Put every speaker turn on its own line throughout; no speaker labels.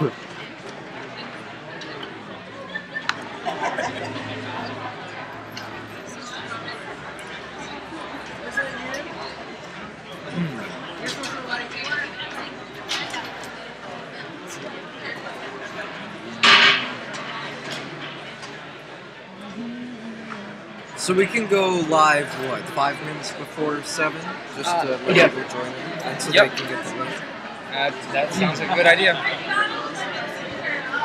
So we can go live, what, 5 minutes before 7? Just to let people join in, and so they can get the link.
That sounds like a good idea.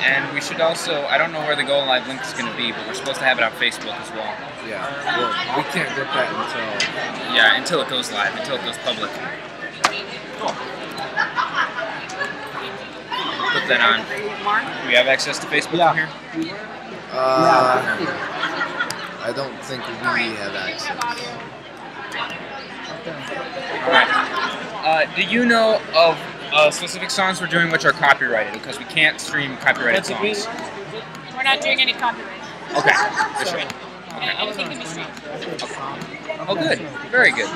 And we should also, I don't know where the Go Live link is going to be, but we're supposed to have it on Facebook as well.
Yeah, well, we can't get that until...
Yeah, until it goes live, until it goes public. Put that on. Do we have access to Facebook from here?
I don't think we have access.
Alright. Do you know of specific songs we're doing which are copyrighted? Because we can't stream copyrighted songs.
We're not doing any copyright.
Okay. For sure.
Anything can be streamed.
Oh, good. Very good.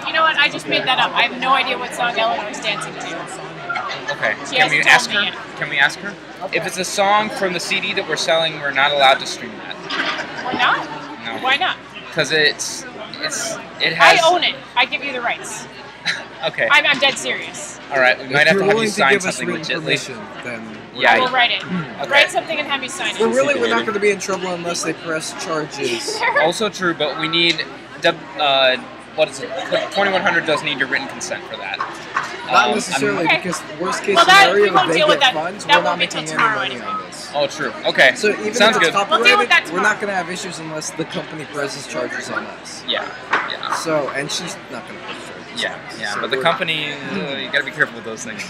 You know what? I just made that up. I have no idea what song Eleanor's dancing to.
Okay.
She
Can we
hasn't
ask
told
her?
me yet.
Can we ask her? If it's a song from the CD that we're selling, we're not allowed to stream that.
We're not?
No.
Why not?
Because it has.
I own it. I give you the rights.
Okay.
I'm dead serious.
All right. We might have to have you sign something legitly.
Then
yeah.
We'll write it.
Okay.
Write something and have me sign it.
Well, really, we're not going to be in trouble unless they press charges.
Also true, but we need. What is it? 2100 does need your written consent for that.
Not necessarily, because worst case
we
scenario,
won't
they
deal with
get
that.
funds.
That
We're not
won't be
making
till
any
tomorrow
money
anyway.
on this.
Oh, true. Okay.
So even
Sounds
if it's
good.
copyrighted,
We'll deal with that
we're not
tomorrow.
going to have issues unless the company presses charges on us.
Yeah. Yeah.
So, and she's not going to press charges.
Yeah.
So
But the company, you got to be careful with those things.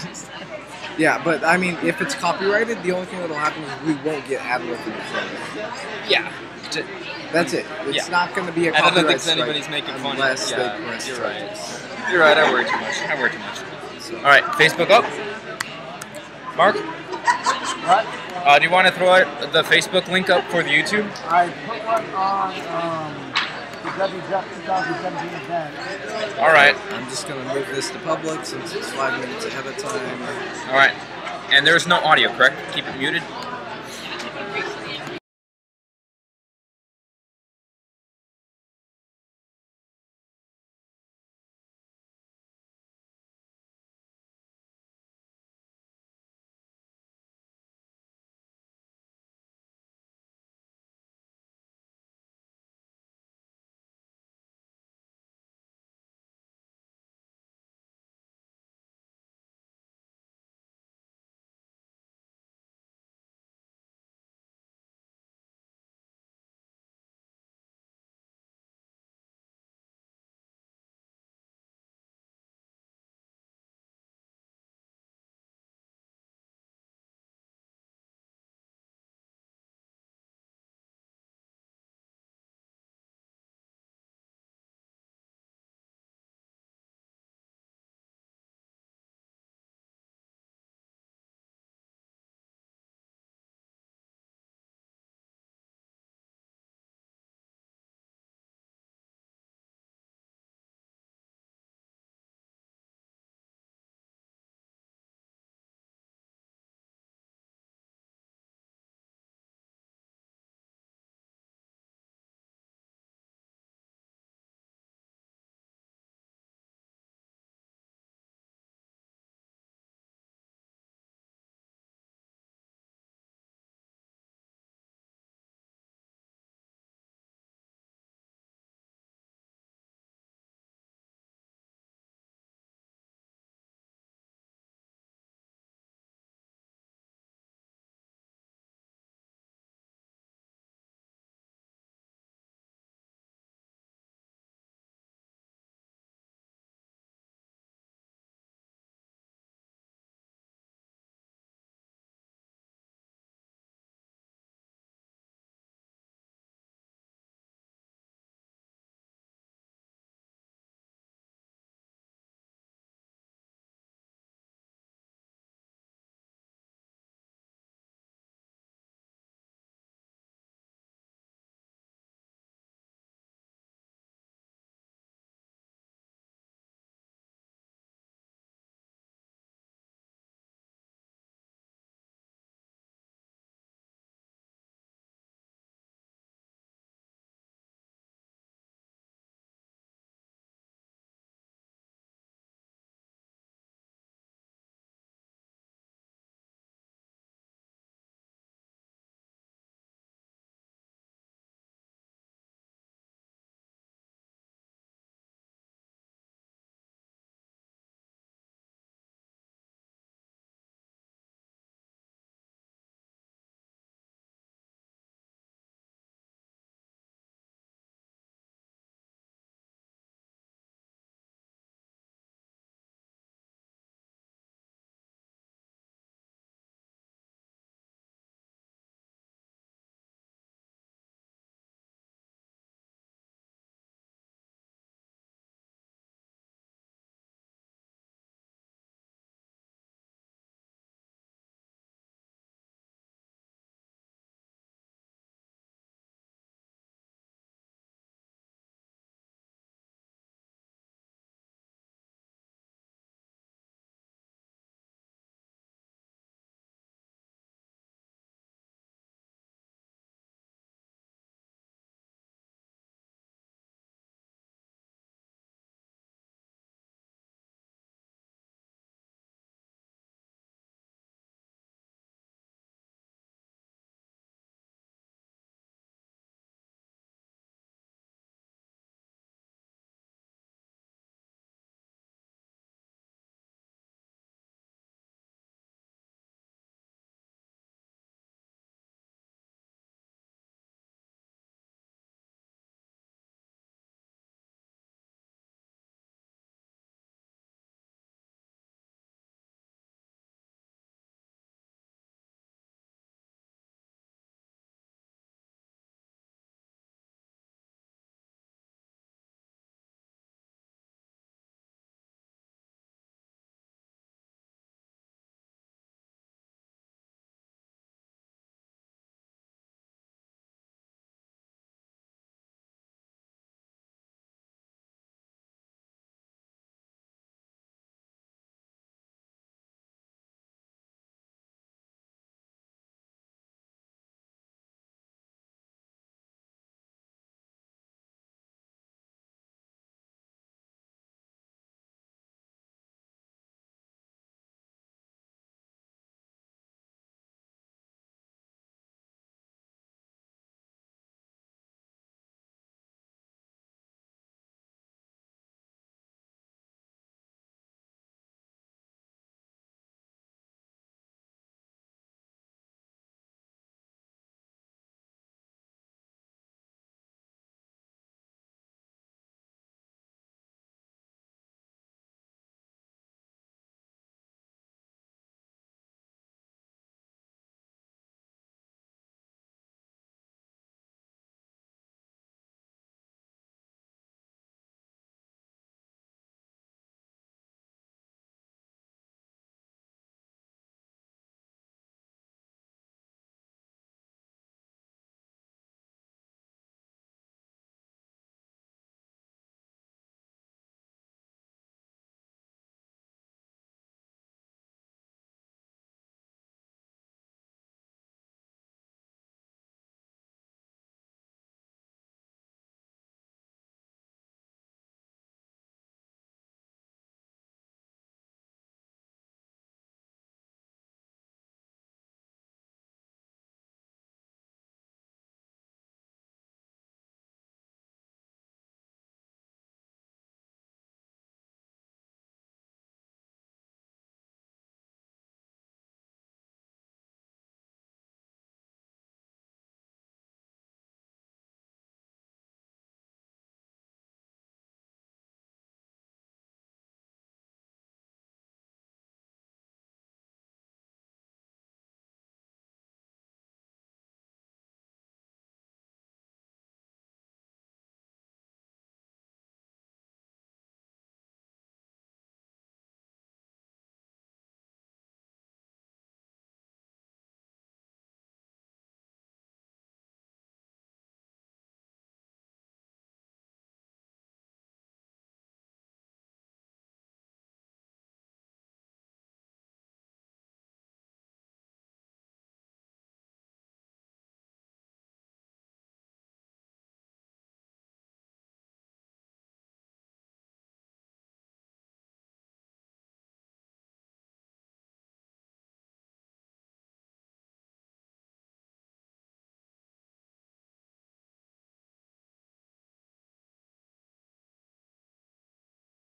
Yeah, but I mean, if it's copyrighted, the only thing that'll happen is we won't get ad revenue from it.
Yeah.
That's it. It's not going to be a
I
copyright
don't think
strike
anybody's making fun of
unless
it.
they
Yeah,
press
you're
charges.
right. You're right. I worry too much. So. All right. Facebook up. Mark.
What?
Do you want to throw out the Facebook link up for the YouTube?
I put one on the WJEF 2017 event.
All right.
I'm just going to move this to public since it's 5 minutes ahead of time.
All right. And there's no audio, correct? Keep it muted.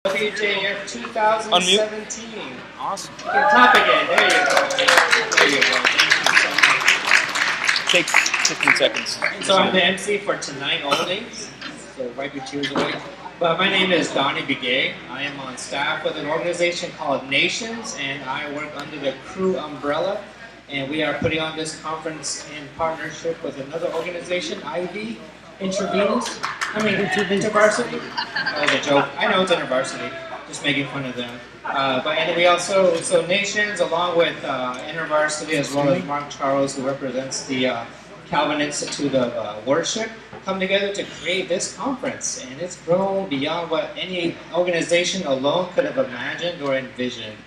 WJEF 2017.
Awesome.
You can clap again. There you go. There you go.
Takes 15 seconds.
So I'm the MC for tonight only. So wipe your tears away. But my name is Donnie Begay. I am on staff with an organization called Nations, and I work under the Crew umbrella. And we are putting on this conference in partnership with another organization, IV, Intravenous. InterVarsity. That was a joke. I know it's InterVarsity. Just making fun of them. And we also, so Nations, along with InterVarsity, as well as Mark Charles, who represents the Calvin Institute of Worship, come together to create this conference. And it's grown beyond what any organization alone could have imagined or envisioned.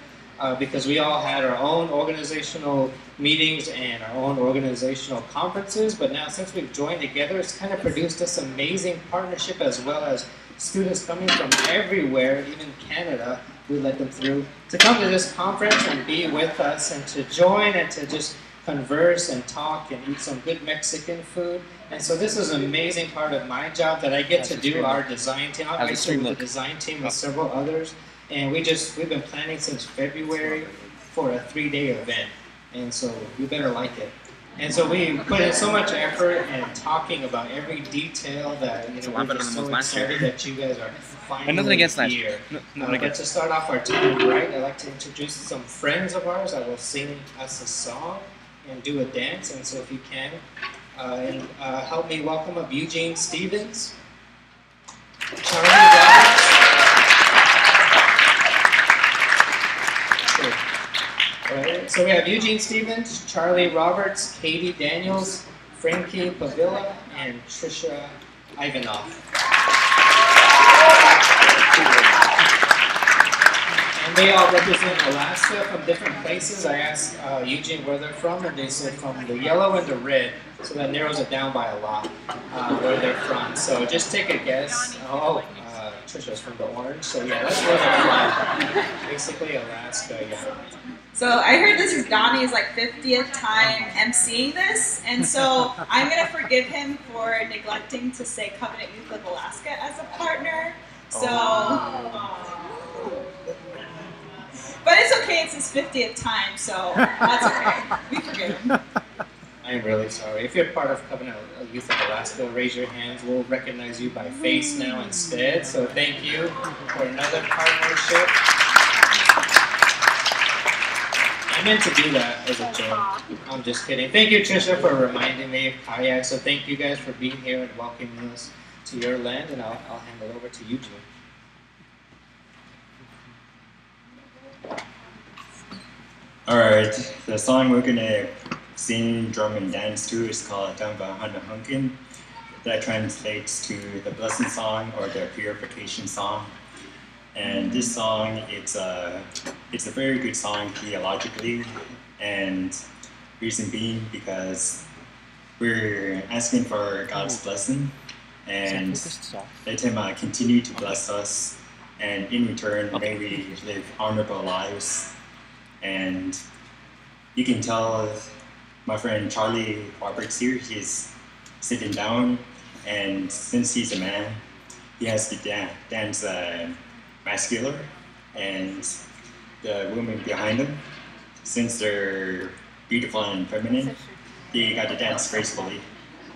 Because we all had our own organizational meetings and our own organizational conferences, but now since we've joined together, it's kind of produced this amazing partnership, as well as students coming from everywhere, even Canada, we let them through, to come to this conference and be with us and to join and to just converse and talk and eat some good Mexican food. And so this is an amazing part of my job that I get to do. Our design team, I serve the design team with several others. And we've been planning since February for a 3-day event. And so you better like it. And so we put in so much effort and talking about every detail that, you know, we're just so excited that you guys are finally here. But to start off our time right, I'd like to introduce some friends of ours that will sing us a song and do a dance. And so if you can, help me welcome up Eugene Stevens, Charlie Roberts. Right. So we have Eugene Stevens, Charlie Roberts, Katie Daniels, Frankie Pavilla, and Trisha Ivanoff. And they all represent Alaska from different places. I asked Eugene where they're from, and they said from the yellow and the red. So that narrows it down by a lot where they're from. So just take a guess. Trisha's from the orange. So yeah, that's where they're from. Basically Alaska, yeah.
So I heard this is Donnie's like 50th time emceeing this, and so I'm gonna forgive him for neglecting to say Covenant Youth of Alaska as a partner. So, but it's okay. It's his 50th time, so that's okay. We forgive him.
I'm really sorry. If you're part of Covenant Youth of Alaska, raise your hands. We'll recognize you by face now instead. So thank you for another partnership. I meant to do that as a joke. I'm just kidding. Thank you, Trisha, for reminding me of kayak. So thank you guys for being here and welcoming us to your land. And I'll hand it over to you, Jim.
Alright, the song we're gonna sing, drum, and dance to is called Damba Hana Hunkin. That translates to the blessing song or the purification song. And this song, it's a very good song theologically, and reason being because we're asking for God's blessing and let Him continue to bless us, and in return may we live honorable lives. And you can tell my friend Charlie Roberts here, he's sitting down, and since he's a man, he has to dance masculine, and the women behind him, since they're beautiful and feminine, they got to dance gracefully.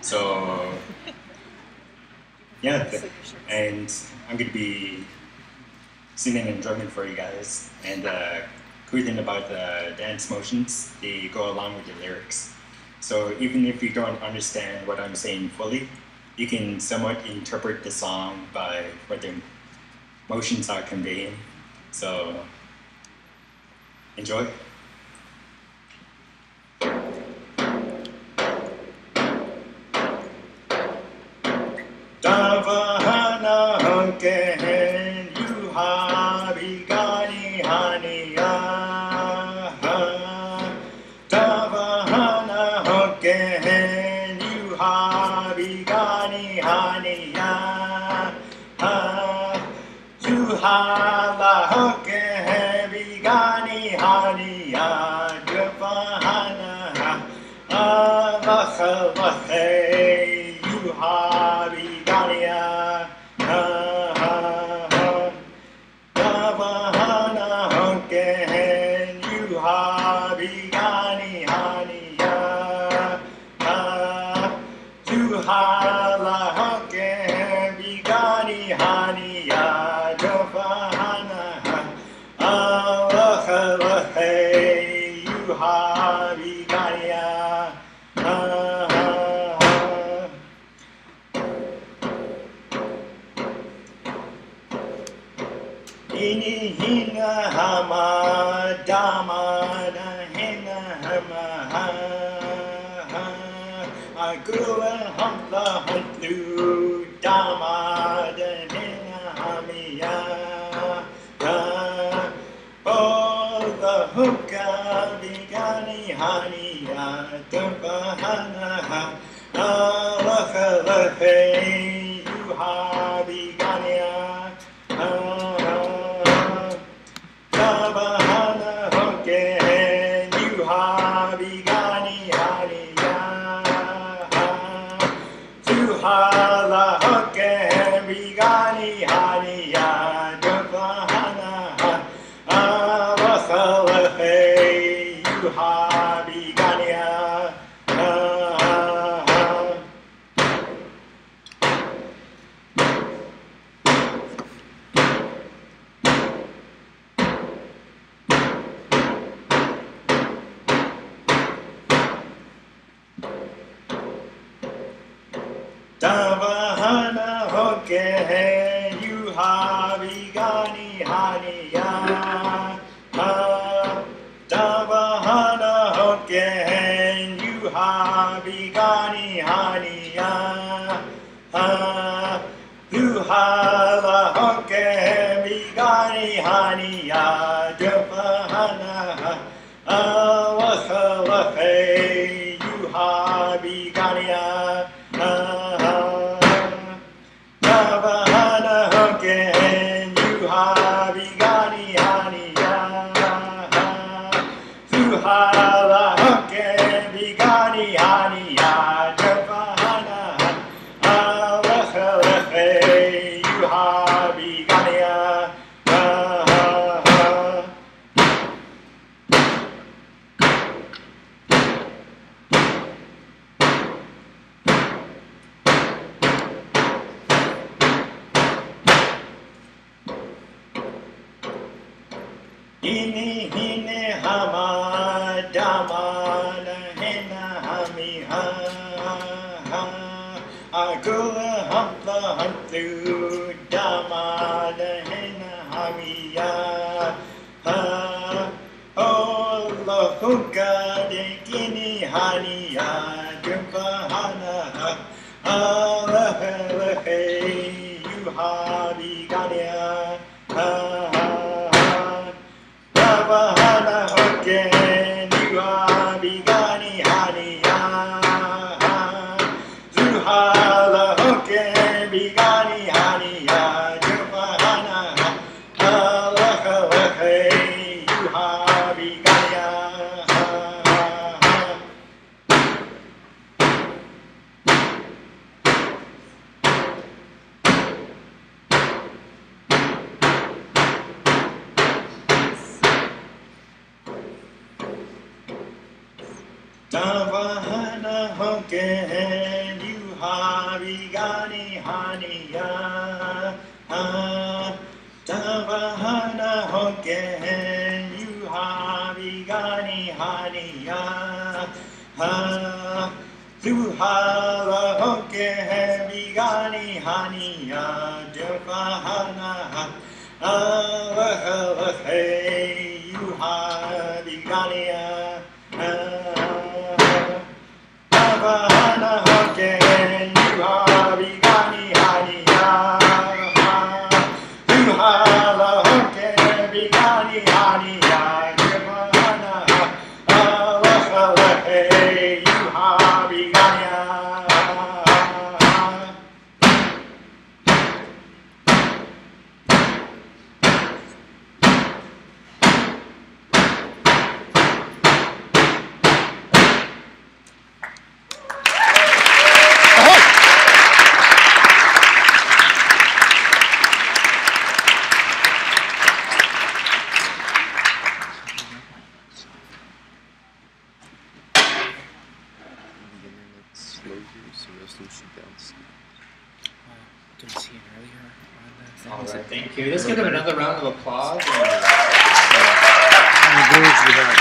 So yeah, and I'm gonna be singing and drumming for you guys, and cool thing about the dance motions, they go along with the lyrics. So even if you don't understand what I'm saying fully, you can somewhat interpret the song by what the motions are conveying. So enjoy. Davahana Hunken Yuha Bigani Hania Davahana Hunken Yuha Bigani Hania Yuha La Hunken Bigani Hania Davahana Alakha Yuha Bigania hoken you ha bigani hani ya you ha la hoken bigani hani ya jofana Allah hey you ha bigani ya ini hina hama dama na hina hama agula hamla hantlu dama da hina hamiya the hookah bigani haniya dubahana Allah hey you ha biganiya Tabahana hoken you ha bigani haniya Tuhala hoken bigani haniya Tabahana hey you ha bigania Davahana hoken you ha bigani haniya Davahana hoken you ha bigani haniya Luhala hoken bigani haniya Davahana Allah hey you ha bigania Davahana hoken you ha bigani haniya Tuhala hoken bigani haniya Davahana Allah hey you ha bigania ini hine hama dama na hina hami agula hamla hantlu dama na hina hami Allah hookah de kini haniya jupahana Allah hey you ha bigania Davahana hoken you ha bigani haniya Zuhala hoken bigani haniya Jupahana Allah hey you ha bigania Davahana hoken you ha bigani haniya Davahana hoken you ha bigani haniya Luhala hoken bigani haniya Davahana Allah hey you ha bigania Davahana hoken you ha bigani haniya Luhala hoken bigani haniya Davahana Allah hey you ha bigania
Thank you. Let's give them another round of applause.
How many girls do you have?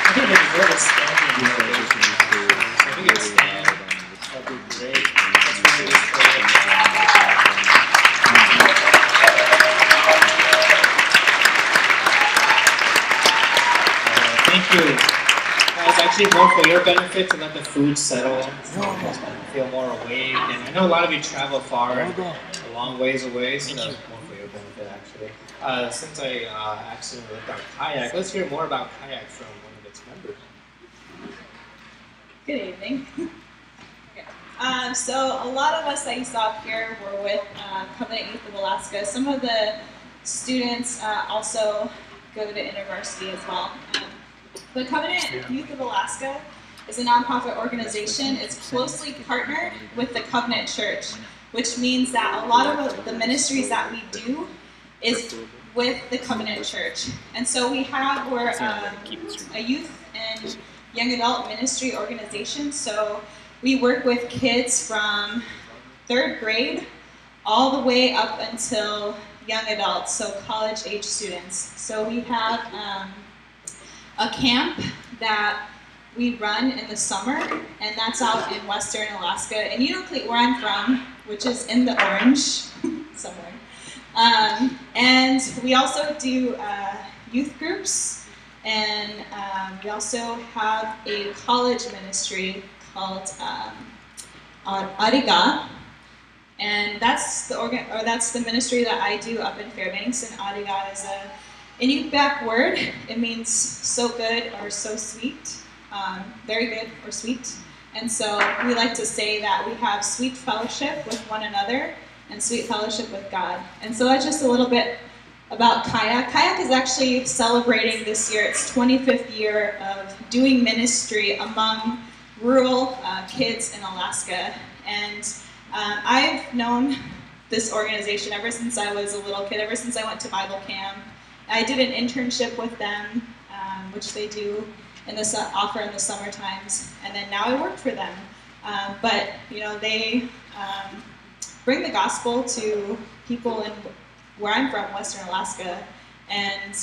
I think they deserve a standing ovation. So if we can stand, that'd be great. That's really good. Thank you. It's actually more for your benefit to let the food settle, feel more awake. And I know a lot of you travel far, a long ways away, so that's more for your benefit actually. Since I accidentally looked up kayak, let's hear more about kayak from one of its members.
Good evening. So a lot of us that you saw up here were with Covenant Youth of Alaska. Some of the students also go to university as well. But Covenant Youth of Alaska is a nonprofit organization. It's closely partnered with the Covenant Church, which means that a lot of the ministries that we do is with the Covenant Church. And so we're a youth and young adult ministry organization. So we work with kids from 3rd grade all the way up until young adults, so college age students. So we have a camp that we run in the summer, and that's out in western Alaska, in Unalakleet, where I'm from, which is in the orange somewhere. And we also do youth groups, and we also have a college ministry called Ariga, and that's the ministry that I do up in Fairbanks. And Ariga is a Inupiaq word. It means so good or so sweet, very good or sweet. And so we like to say that we have sweet fellowship with one another and sweet fellowship with God. And so that's just a little bit about kayak. Kayak is actually celebrating this year its 25th year of doing ministry among rural kids in Alaska. And I've known this organization ever since I was a little kid, ever since I went to Bible camp. I did an internship with them, which they do offer in the summer times, and then now I work for them. But you know, they bring the gospel to people in where I'm from, Western Alaska, and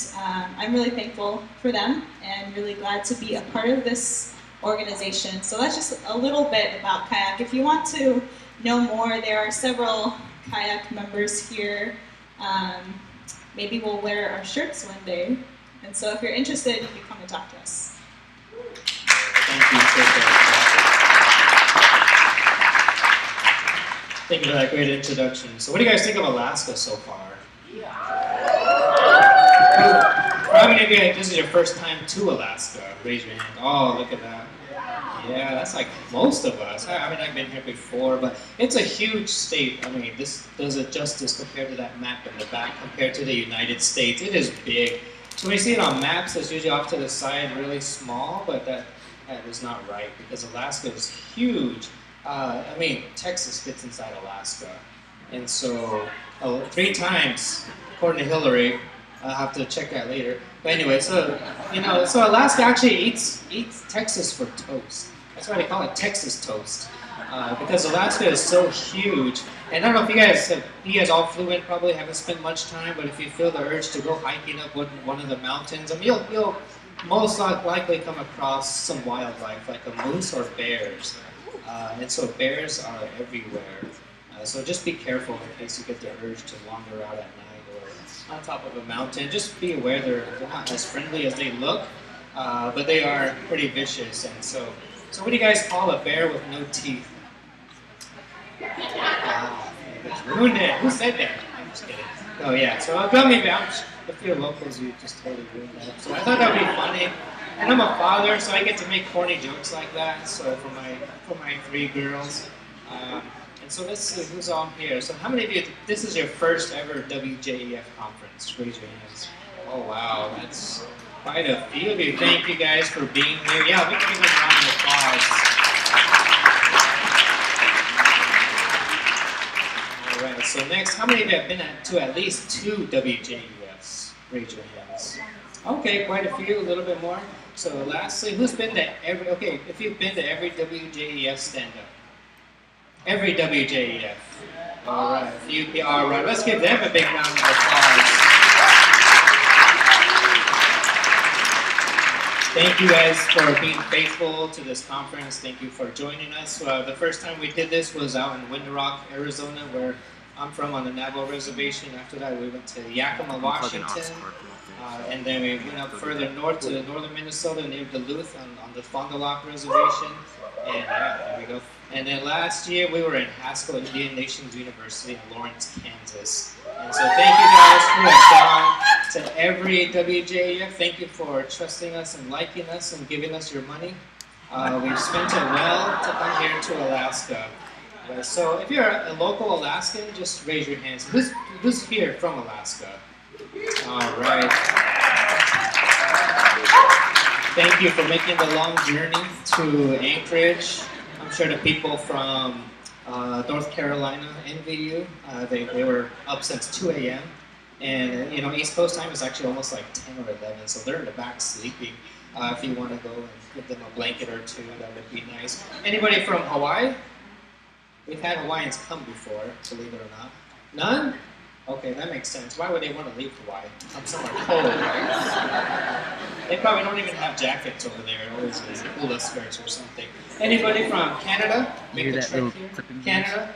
I'm really thankful for them and really glad to be a part of this organization. So that's just a little bit about kayak. If you want to know more, there are several kayak members here. Maybe we'll wear our shirts one day. And so if you're interested, you can come and talk to us.
Thank you. Thank you for that great introduction. So what do you guys think of Alaska so far? How many of you, this is your first time to Alaska? Raise your hand. Oh, look at that. Yeah, that's like most of us. I mean, I've been here before, but it's a huge state. I mean, this does it justice compared to that map in the back, compared to the United States. It is big. So when you see it on maps, it's usually off to the side, really small, but that is not right, because Alaska is huge. I mean, Texas fits inside Alaska. And so 3 times, according to Hillary, I'll have to check that later. But anyway, so so Alaska actually eats Texas for toast. That's why they call it Texas toast, because Alaska is so huge. And I don't know if you guys all flew in, probably haven't spent much time, but if you feel the urge to go hiking up one of the mountains, I mean, you'll most likely come across some wildlife, like a moose or bears. And so bears are everywhere. So just be careful in case you get the urge to wander out at night or on top of a mountain. Just be aware they're not as friendly as they look, but they are pretty vicious. And so what do you guys call a bear with no teeth? You guys ruined it. Who said that? I'm just kidding. Oh yeah, so maybe if you're locals, you just totally ruined that. So I thought that would be funny. And I'm a father, so I get to make corny jokes like that. So for my 3 girls. And so let's see who's all here. So how many of you, this is your first ever WJEF conference? Raise your hands. Oh wow, that's quite a few of you. Thank you guys for being here. Yeah, we can give them a round of applause. All right, so next, how many of you have been to at least 2 WJEFs? Raise your hands. Okay, quite a few, a little bit more. So lastly, who's been to if you've been to every WJEF, stand up. Every WJEF. All right, UP, all right. Let's give them a big round of applause. Thank you guys for being faithful to this conference. Thank you for joining us. The first time we did this was out in Winter Rock, Arizona, where I'm from on the Navajo Reservation. After that, we went to Yakima, Washington. And then we went up further north to northern Minnesota near Duluth on the Fond du Lac Reservation. And yeah, there we go. And then last year we were in Haskell Indian Nations University in Lawrence, Kansas. And so thank you guys who have gone to every WJEF. Thank you for trusting us and liking us and giving us your money. We've spent it well to come here to Alaska. So if you're a local Alaskan, just raise your hands. Who's here from Alaska? All right. Thank you for making the long journey to Anchorage. I'm sure the people from North Carolina envy you. They were up since 2 a.m. And you know, East Coast time is actually almost like 10 or 11, so they're in the back sleeping. If you want to go and give them a blanket or two, that would be nice. Anybody from Hawaii? We've had Hawaiians come before, believe it or not. None? Okay, that makes sense. Why would they want to leave Hawaii? Come somewhere cold, right? They probably don't even have jackets over there. Always hula skirts or something. Anybody from Canada? Make the trek here? Canada?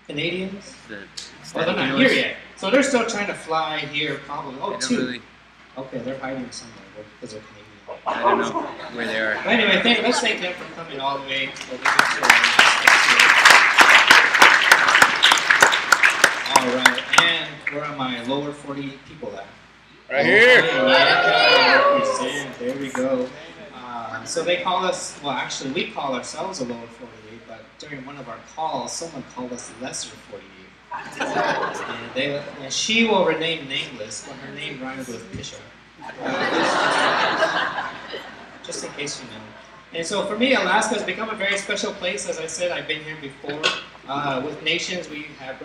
Canadians? Well, they're not here yet. So they're still trying to fly here, probably. Oh, two. Really... Okay, they're hiding somewhere because they're Canadian.
I don't know where they are.
But anyway, let's thank them for coming all the way. All right, and where are my lower 48 people at?
Right here.
Yeah, there we go. So they call us, well actually we call ourselves a lower 48, but during one of our calls, someone called us lesser 48. And she will remain nameless, but her name rhymes with Pisha. Just in case you know. And so for me, Alaska has become a very special place. As I said, I've been here before. With Nations, we have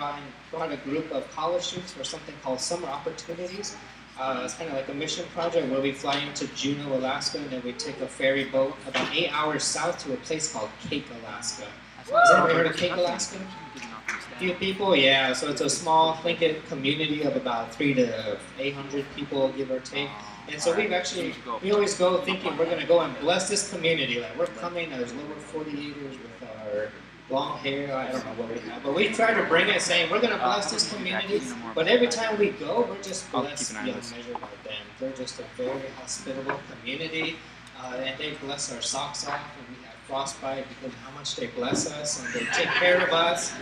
brought a group of college students for something called Summer Opportunities. It's kind of like a mission project where we fly into Juneau, Alaska, and then we take a ferry boat about 8 hours south to a place called Cake, Alaska. Has anybody heard of Cake, Alaska? A few people, yeah. So it's a small Tlingit community of about 300 to 800 people, give or take. And so we always go thinking we're going to go and bless this community. Like we're coming as lower 48ers with our long hair, I don't know what we have. But we try to bring it saying we're going to bless this community. But every time we go, we're just blessed beyond measure by them. They're just a very hospitable community. And they bless our socks off when we have frostbite because of how much they bless us and they take care of us.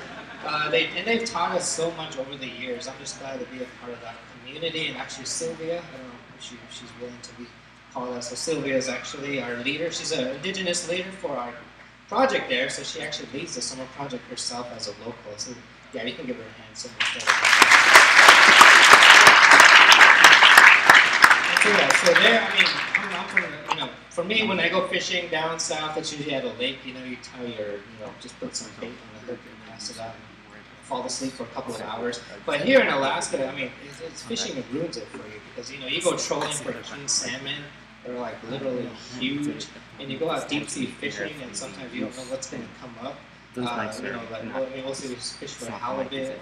They've taught us so much over the years. I'm just glad to be a part of that community. And actually Sylvia, I don't know if she's willing to be called that. So Sylvia is actually our leader. She's an indigenous leader for our project there. So she actually leads the summer project herself as a local. So yeah, you can give her a hand. So yeah, so there, I mean, I'm from, you know, for me, when I go fishing down south, it's usually at a lake, you know, you tie your, just put some bait on the hook and cast it out and fall asleep for a couple of hours. But here in Alaska, I mean, it's fishing that ruins it for you because, you go trolling for king salmon, they're like literally huge, and you go out deep sea fishing and sometimes you don't know what's going to come up. Mostly we fish for halibut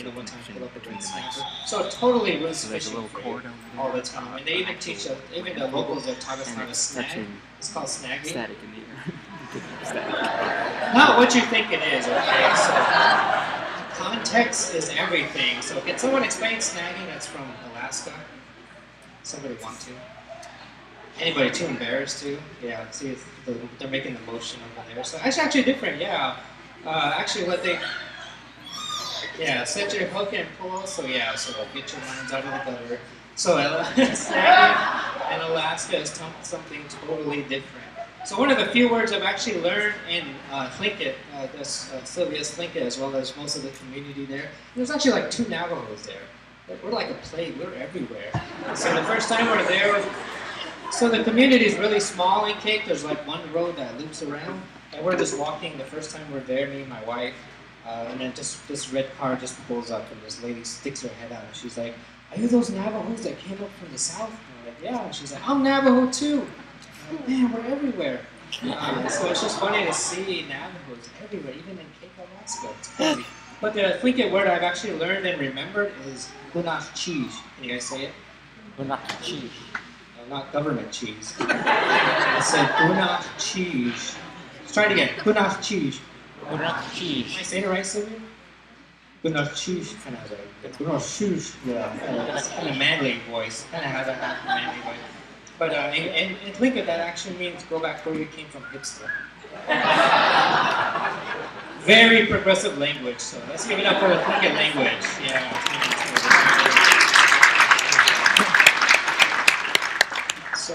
or one time pull up a green snapper. So it totally ruins fishing for you all the time. And they even teach us, even the locals have taught us how to snag. It's called snagging.
Static in the air.
Not what you think it is, okay? So context is everything. So can someone explain snagging that's from Alaska? Somebody want to? Anybody too embarrassed to? Yeah, see, they're making the motion over there. So it's actually different, yeah. Actually, set your hook and pull. So yeah, so get your lines out of the gutter. So snagging in Alaska is something totally different. So one of the few words I've actually learned in Tlingit, Sylvia's Tlingit, as well as most of the community there. There's actually like 2 Navajos there. We're like a plague. We're everywhere. So the first time we're there. So the community is really small in Cake. There's like one road that loops around, and we're just walking. The first time we're there, me and my wife, and then just this red car just pulls up, and this lady sticks her head out, and she's like, "Are you those Navajos that came up from the south?" And we're like, "Yeah." And she's like, "I'm Navajo too." I'm like, "Man, we're everywhere." So it's just funny to see Navajos everywhere, even in Cake, Alaska. It's crazy. But the Tlingit word I've actually learned and remembered is bunach cheese. Can you guys say it?
Bunach cheese.
No, not government cheese. I said bunach cheese. Let's try it again. Bunach cheese.
Bunach cheese.
Am I saying it right, Sylvia? Bunach cheese. Kind of has a bunach cheese. Yeah, it's kind of manly voice. Kind of has a manly voice. But in Tlingit, that actually means go back where you came from, hipster. Very progressive language, so let's give it up for the Tlingit language. Yeah. So,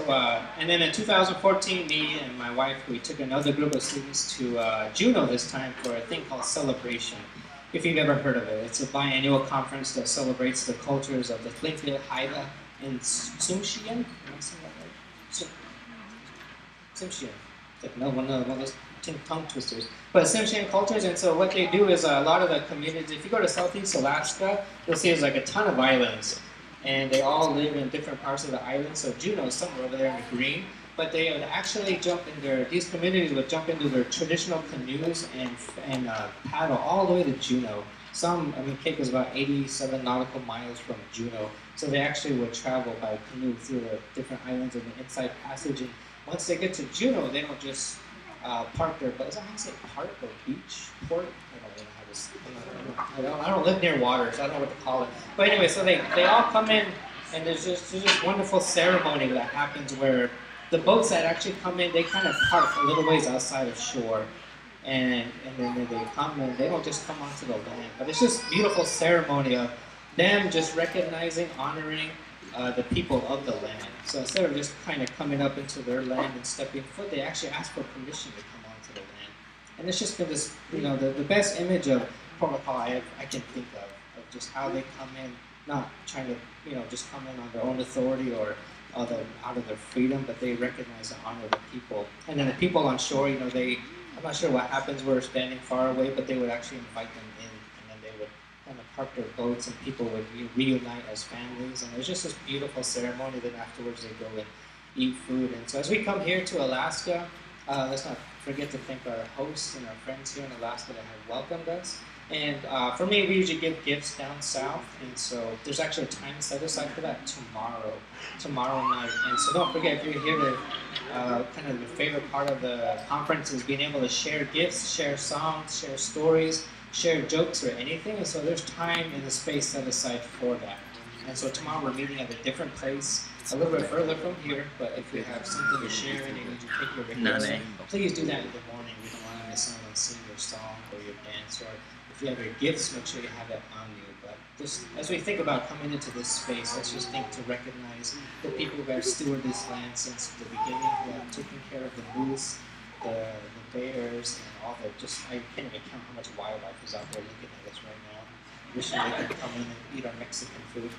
and then in 2014, me and my wife, we took another group of students to Juneau this time for a thing called Celebration. If you've ever heard of it, it's a biannual conference that celebrates the cultures of the Tlingit, Haida, and Tsimshian. Am I saying that right? Tsimshian. Like one of those tongue twisters. But Tsimshian cultures, and so what they do is a lot of the communities, if you go to Southeast Alaska, you'll see there's like a ton of islands. And they all live in different parts of the island. So Juneau is somewhere over there in the green. But they would actually these communities would jump into their traditional canoes and paddle all the way to Juneau. Cape is about 87 nautical miles from Juneau. So they actually would travel by canoe through the different islands in the Inside Passage. And once they get to Juneau, they don't just park their boat. Is that how you say park or beach? Port? I don't live near water, so I don't know what to call it. But anyway, so they all come in, and there's this wonderful ceremony that happens where the boats that actually come in, they kind of park a little ways outside of shore. And then they come, and they don't just come onto the land. But it's just beautiful ceremony of them just recognizing, honoring the people of the land. So instead of just kind of coming up into their land and stepping foot, they actually ask for permission to come onto the land. And it's just been this, the best image of protocol I can think of just how they come in, not trying to, just come in on their own authority or out of their freedom, but they recognize and honor the people. And then the people on shore, I'm not sure what happens, we're standing far away, but they would actually invite them in, and then they would kind of park their boats, and people would reunite as families, and it was just this beautiful ceremony. Then afterwards they go and eat food. And so as we come here to Alaska, let's not forget to thank our hosts and our friends here in Alaska that have welcomed us. And for me, we usually give gifts down south, and so there's actually a time set aside for that tomorrow night. And so don't forget, if you're here to kind of the favorite part of the conference is being able to share gifts, share songs, share stories, share jokes or anything. And so there's time and the space set aside for that. And so tomorrow we're meeting at a different place, a little bit further from here, but if you have something to share and you need to take your request, please do that in the morning. We don't want to miss out on singing your song or your dance, or if you have your gifts, make sure you have it on you. But just as we think about coming into this space, let's just think to recognize the people who have stewarded this land since the beginning, who have taken care of the moose, the bears, and all the I can't even count how much wildlife is out there looking at us right now. Wishing they could come in and eat our Mexican food.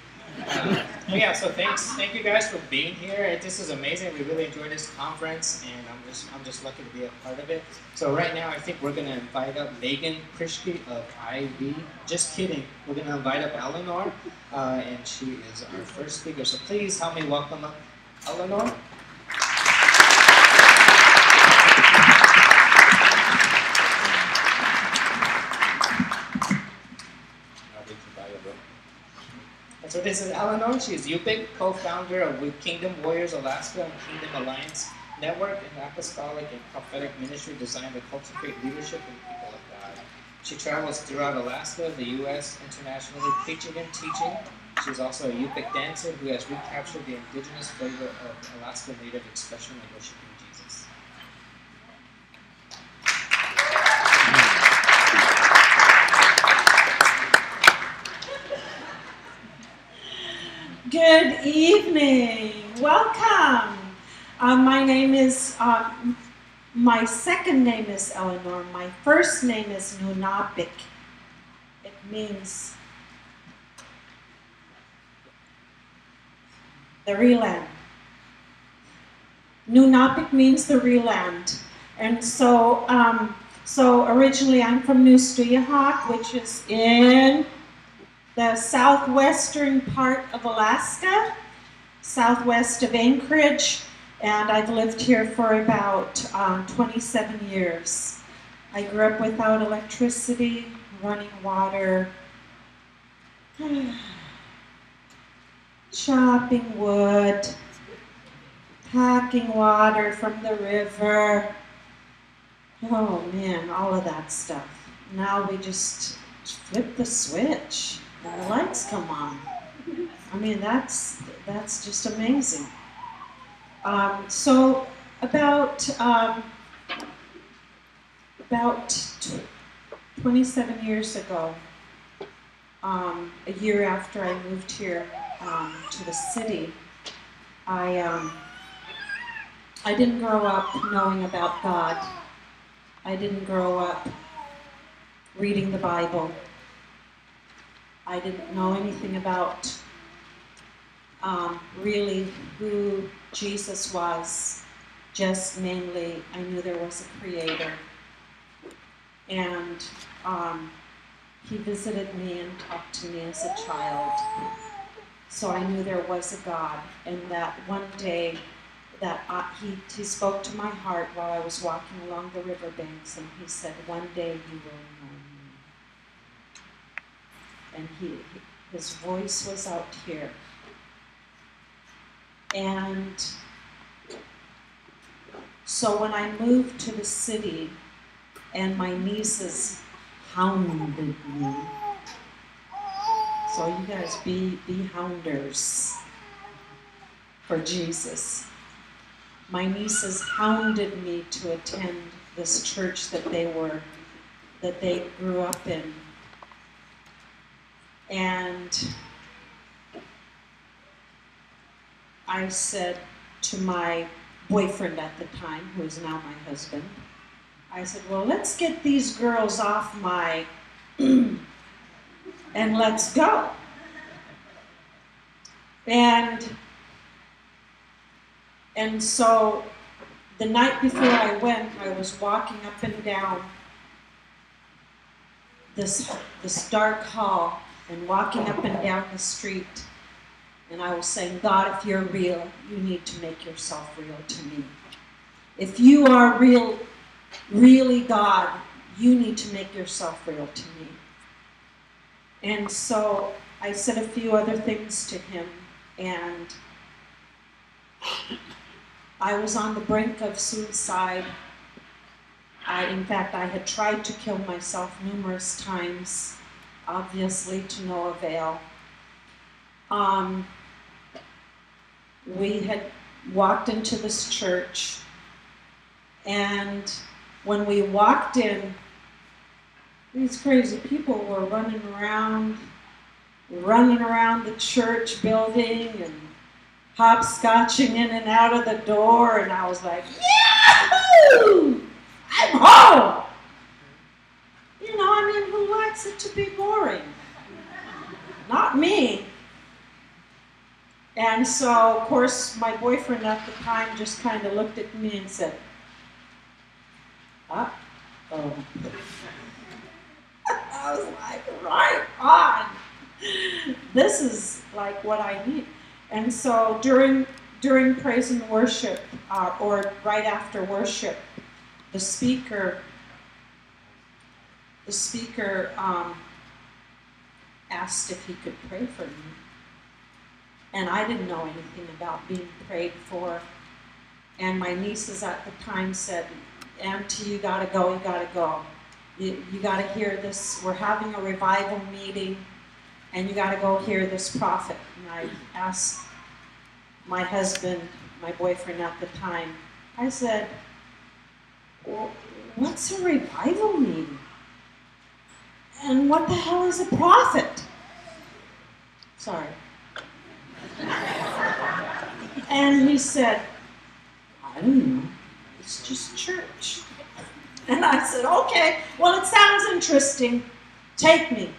But yeah, so thank you guys for being here. This is amazing. We really enjoyed this conference, and I'm just lucky to be a part of it. So right now, I think we're gonna invite up Megan Prishke of IV. Just kidding. We're gonna invite up Eleanor, and she is our first speaker. So please help me welcome up Eleanor. So this is Eleanor. She's Yupik, co-founder of With Kingdom Warriors Alaska and Kingdom Alliance Network, an apostolic and prophetic ministry designed to cultivate leadership in people of God. She travels throughout Alaska, the U.S., internationally, preaching and teaching. She's also a Yupik dancer who has recaptured the indigenous flavor of Alaska Native expression of worshiping Jesus.
Good evening. Welcome. My name is, my second name is Eleanor. My first name is Nunapik. It means the real land. Nunapik means the real land. And so, originally I'm from Nustuiahawk, which is in the southwestern part of Alaska, southwest of Anchorage, and I've lived here for about 27 years. I grew up without electricity, running water, chopping wood, packing water from the river. Oh man, all of that stuff. Now we just flip the switch and the lights come on. I mean, that's just amazing. So about 27 years ago, a year after I moved here to the city, I didn't grow up knowing about God. I didn't grow up reading the Bible. I didn't know anything about really who Jesus was. Just mainly, I knew there was a creator. And he visited me and talked to me as a child. So I knew there was a God, and that one day that he spoke to my heart while I was walking along the riverbanks, and he said, one day you will know me. And his voice was out here. And so when I moved to the city, and my nieces hounded me. So you guys be hounders for Jesus. My nieces hounded me to attend this church that they grew up in. And I said to my boyfriend at the time, who is now my husband, I said, well, let's get these girls off my and let's go. And so the night before I went, I was walking up and down this dark hall and walking up and down the street. And I was saying, God, if you're real, you need to make yourself real to me. If you are really God, you need to make yourself real to me. And so I said a few other things to him, and I was on the brink of suicide. In fact, I had tried to kill myself numerous times, obviously to no avail. We had walked into this church, and when we walked in, these crazy people were running around the church building and hopscotching in and out of the door, and I was like, Yahoo! I'm home! You know, I mean, who likes it to be boring? Not me. And so, of course, my boyfriend at the time just kind of looked at me and said, uh-oh. I was like, right on. This is like what I need. And so during praise and worship, or right after worship, the speaker asked if he could pray for me. And I didn't know anything about being prayed for. And my nieces at the time said, Auntie, you gotta go, you gotta go. You gotta hear this. We're having a revival meeting, and you gotta go hear this prophet. And I asked my husband, my boyfriend at the time, I said, well, what's a revival meeting? And what the hell is a prophet? Sorry. And he said, I don't know, it's just church. And I said, okay, well, it sounds interesting. Take me.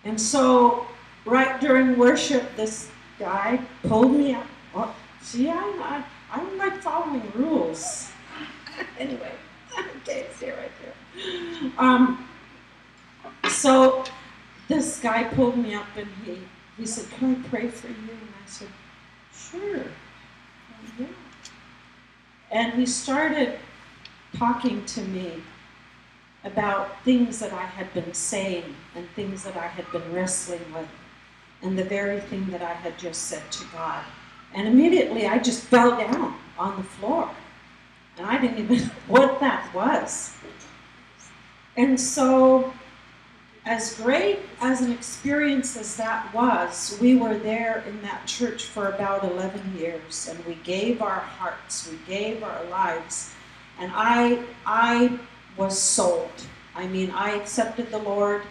And so, right during worship, this guy pulled me up. Oh, see, I don't like following rules. Anyway, okay, stay right there. So, this guy pulled me up and he said, can I pray for you? And I said, sure. Yeah. And he started talking to me, about things that I had been saying and things that I had been wrestling with, and the very thing that I had just said to God. And immediately I just fell down on the floor. And I didn't even know what that was. And so, as great as an experience as that was, we were there in that church for about 11 years, and we gave our hearts, we gave our lives, and I was sold. I mean, I accepted the Lord,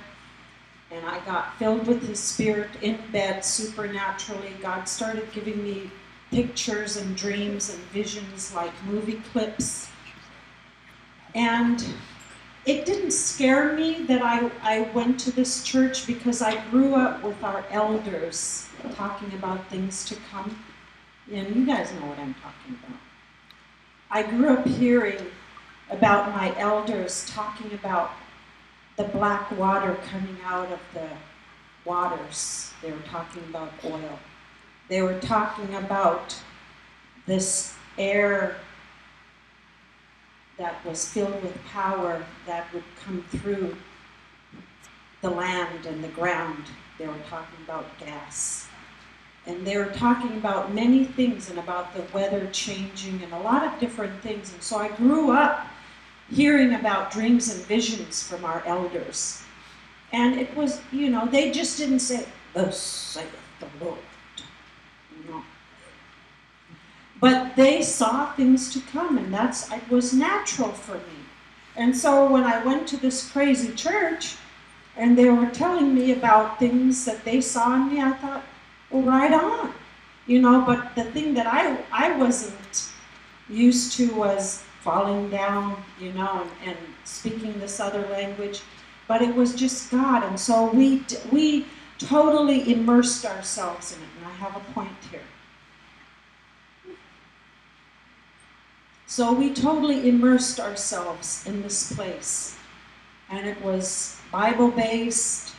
and I got filled with His Spirit in bed supernaturally. God started giving me pictures and dreams and visions like movie clips. And it didn't scare me that I went to this church, because I grew up with our elders talking about things to come. And you guys know what I'm talking about. I grew up hearing about my elders talking about the black water coming out of the waters. They were talking about oil. They were talking about this air that was filled with power that would come through the land and the ground. They were talking about gas. And they were talking about many things, and about the weather changing and a lot of different things. And so I grew up hearing about dreams and visions from our elders. And it was, you know, they just didn't say, "Thus saith the Lord." You know. But they saw things to come, and it was natural for me. And so when I went to this crazy church, and they were telling me about things that they saw in me, I thought, well, right on. You know, but the thing that I wasn't used to was falling down, you know, and speaking this other language. But it was just God, and so we totally immersed ourselves in it. And I have a point here. So we totally immersed ourselves in this place. And it was Bible-based,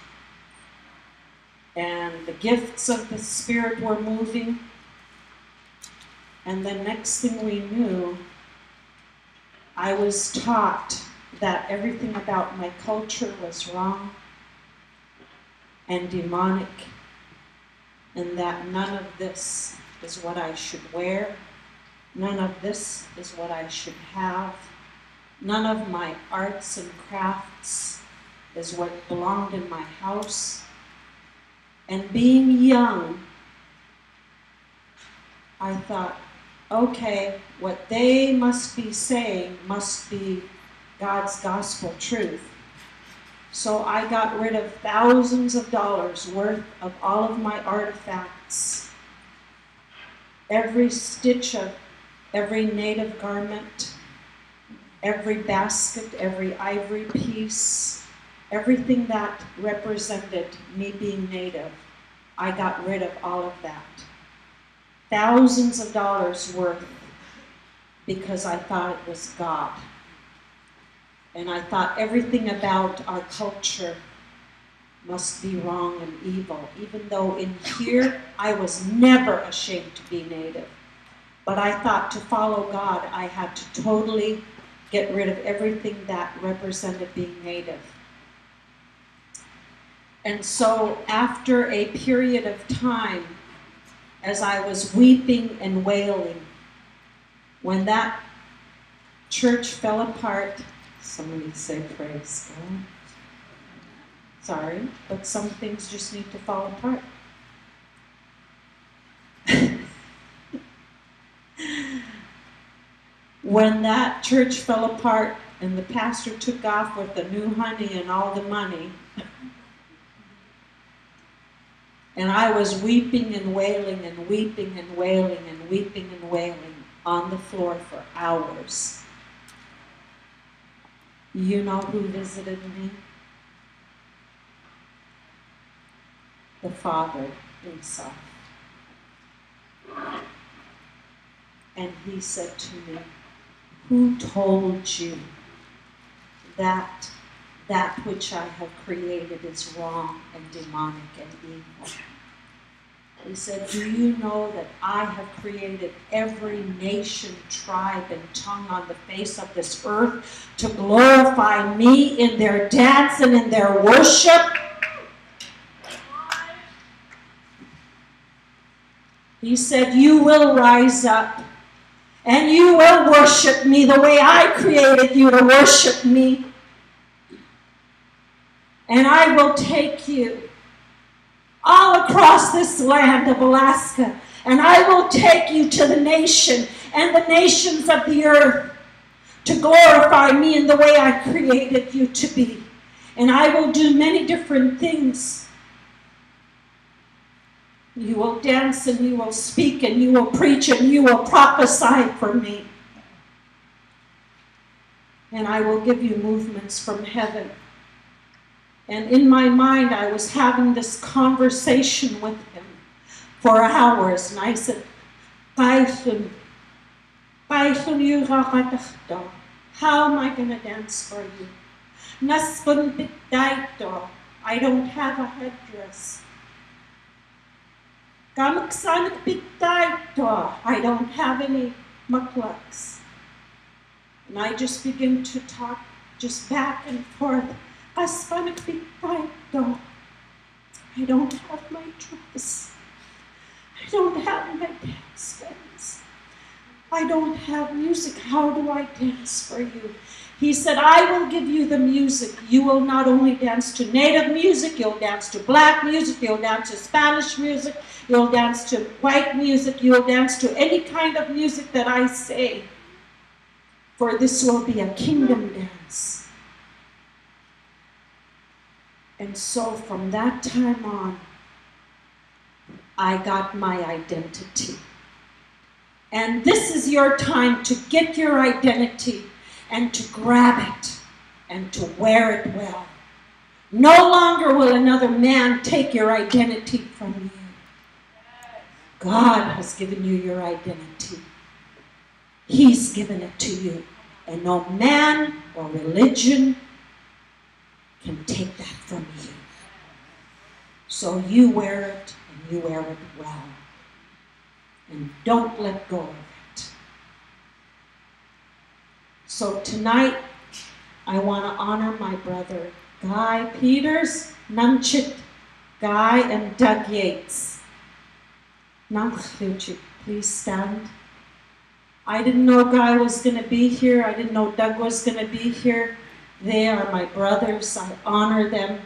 and the gifts of the Spirit were moving. And the next thing we knew, I was taught that everything about my culture was wrong and demonic, and that none of this is what I should wear. None of this is what I should have. None of my arts and crafts is what belonged in my house. And being young, I thought, okay, what they must be saying must be God's gospel truth. So I got rid of thousands of dollars worth of all of my artifacts. Every stitch of every native garment, every basket, every ivory piece, everything that represented me being native, I got rid of all of that. Thousands of dollars worth, because I thought it was God. And I thought everything about our culture must be wrong and evil, even though in here I was never ashamed to be native. But I thought to follow God, I had to totally get rid of everything that represented being native. And so after a period of time, as I was weeping and wailing, when that church fell apart, somebody say praise God. Sorry, but some things just need to fall apart. When that church fell apart and the pastor took off with the new honey and all the money, and I was weeping and wailing and weeping and wailing and weeping and wailing on the floor for hours. You know who visited me? The Father himself. And he said to me, who told you that that which I have created is wrong and demonic and evil? He said, do you know that I have created every nation, tribe, and tongue on the face of this earth to glorify me in their dance and in their worship? He said, you will rise up and you will worship me the way I created you to worship me. And I will take you all across this land of Alaska, and I will take you to the nation and the nations of the earth to glorify me in the way I created you to be. And I will do many different things. You will dance and you will speak and you will preach and you will prophesy for me. And I will give you movements from heaven. And in my mind, I was having this conversation with him for hours. And I said, how am I going to dance for you? I don't have a headdress. I don't have any muklaks. And I just begin to talk just back and forth. I don't have my dress. I don't have my dance bands. I don't have music. How do I dance for you? He said, I will give you the music. You will not only dance to native music, you'll dance to black music, you'll dance to Spanish music, you'll dance to white music, you'll dance to any kind of music that I say. For this will be a kingdom dance. And so from that time on, I got my identity. And this is your time to get your identity and to grab it and to wear it well. No longer will another man take your identity from you. God has given you your identity. He's given it to you. And no man or religion can take that from you. So you wear it, and you wear it well. And don't let go of it. So tonight, I want to honor my brother, Guy Peters, Nunchit, Guy, and Doug Yates. Namchluchik, please stand. I didn't know Guy was going to be here. I didn't know Doug was going to be here. They are my brothers. I honor them.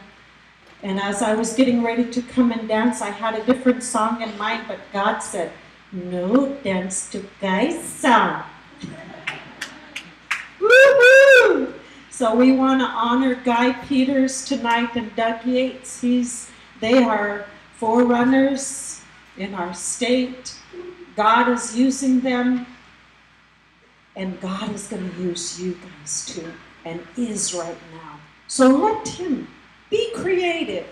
And as I was getting ready to come and dance, I had a different song in mind, but God said, no, dance to Guy's song. Woo-hoo! So we want to honor Guy Peters tonight and Doug Yates. They are forerunners in our state. God is using them, and God is going to use you guys too. And is right now. So let him be creative.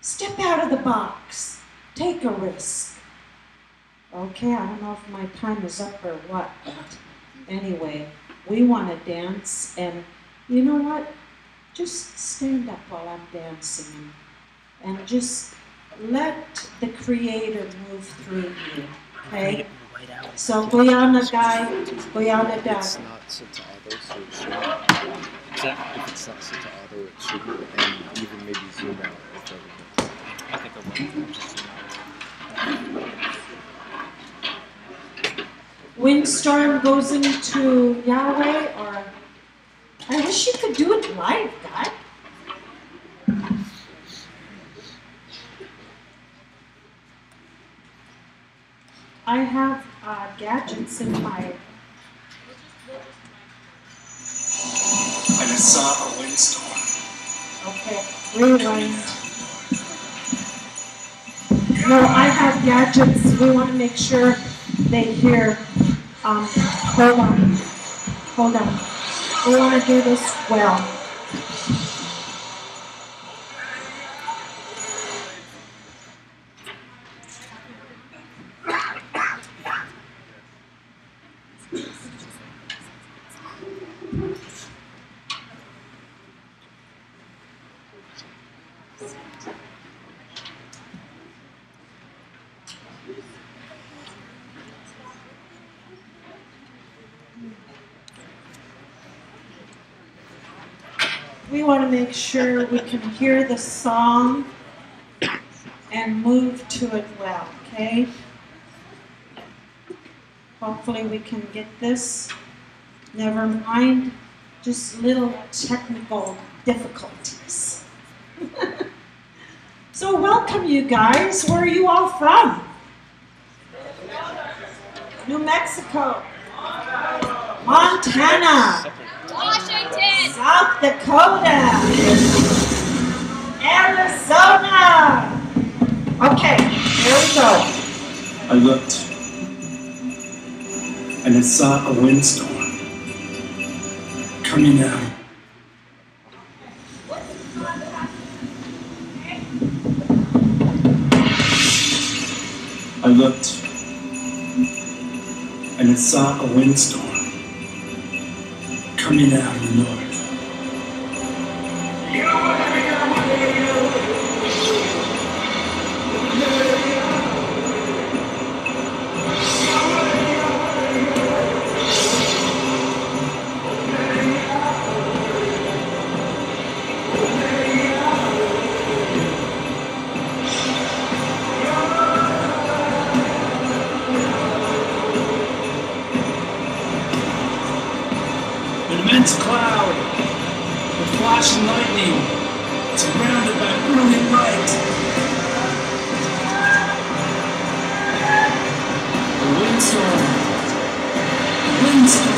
Step out of the box. Take a risk. Okay, I don't know if my time is up or what, but anyway, we want to dance, and you know what? Just stand up while I'm dancing and just let the Creator move through you. Okay? So Guyana Guy, Guyana Doug.
It's not set to auto, so it shouldn't. If it's not set to auto, it shouldn't. And even maybe zoom out if everything.
I think it will.
Windstorm goes into Yahweh, or I wish you could do it live, Guy. I have gadgets in my...
And it saw a windstorm.
Okay, rewind. No, I have gadgets. We want to make sure they hear. Hold on. Hold on. We want to do this well. we want to make sure we can hear the song and move to it well, okay? Hopefully we can get this. Never mind, just little technical difficulties. So welcome you guys. Where are you all from? New Mexico. Montana.
Washington.
South Dakota. Arizona. Okay, here we go.
I looked, and I saw a windstorm coming out. I looked, and I saw a windstorm coming out of the north. An immense cloud with flashing lightning, surrounded by brilliant light. A windstorm. A windstorm.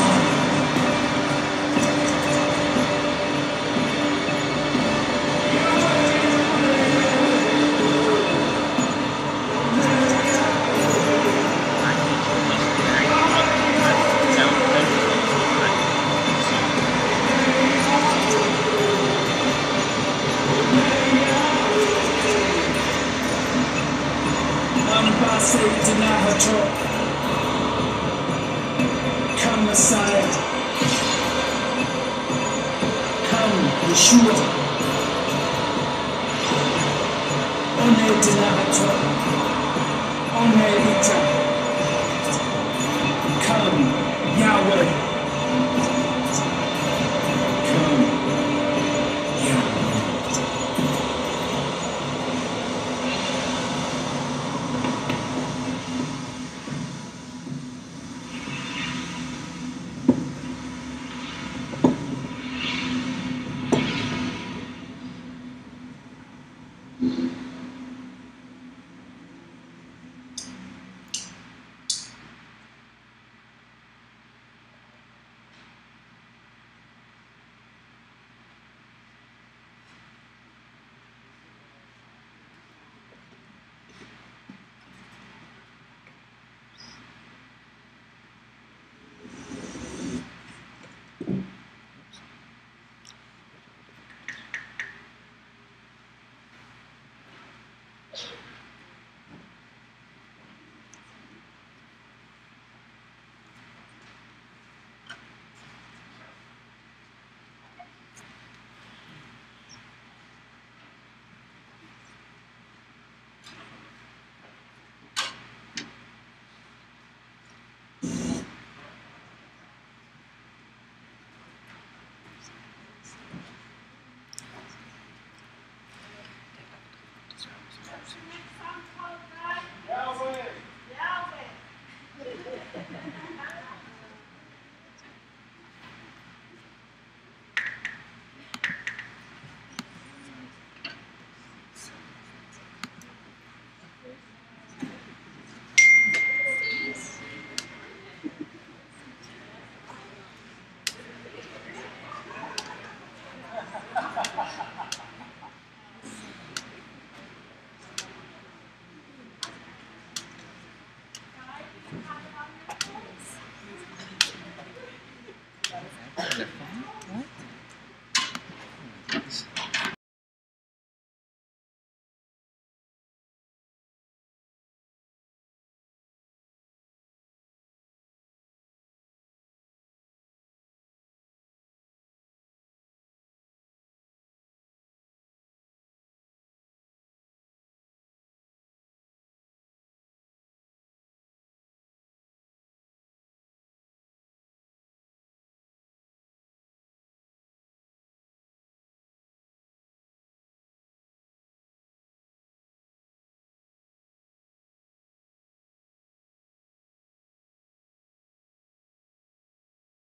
Come Messiah, come Yeshua, One Denato, One Ita, come Yahweh, come Yahweh.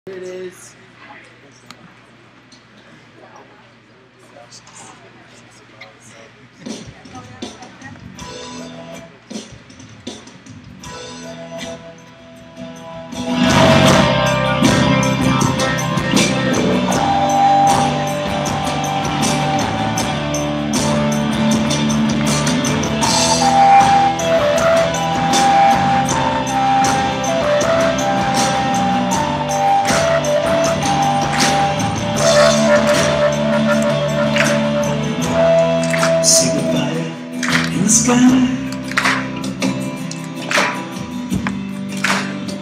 Here it is.
See the fire in the sky,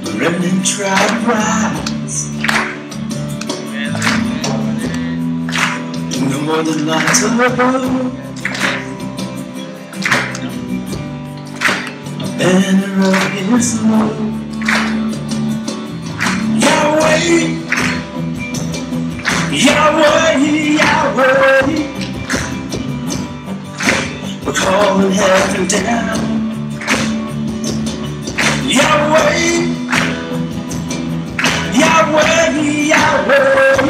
the remnant tribe rise. No more than lights above, a banner of his love. Yahweh, Yahweh, Yahweh, we're calling heaven down. Yahweh, Yahweh, Yahweh,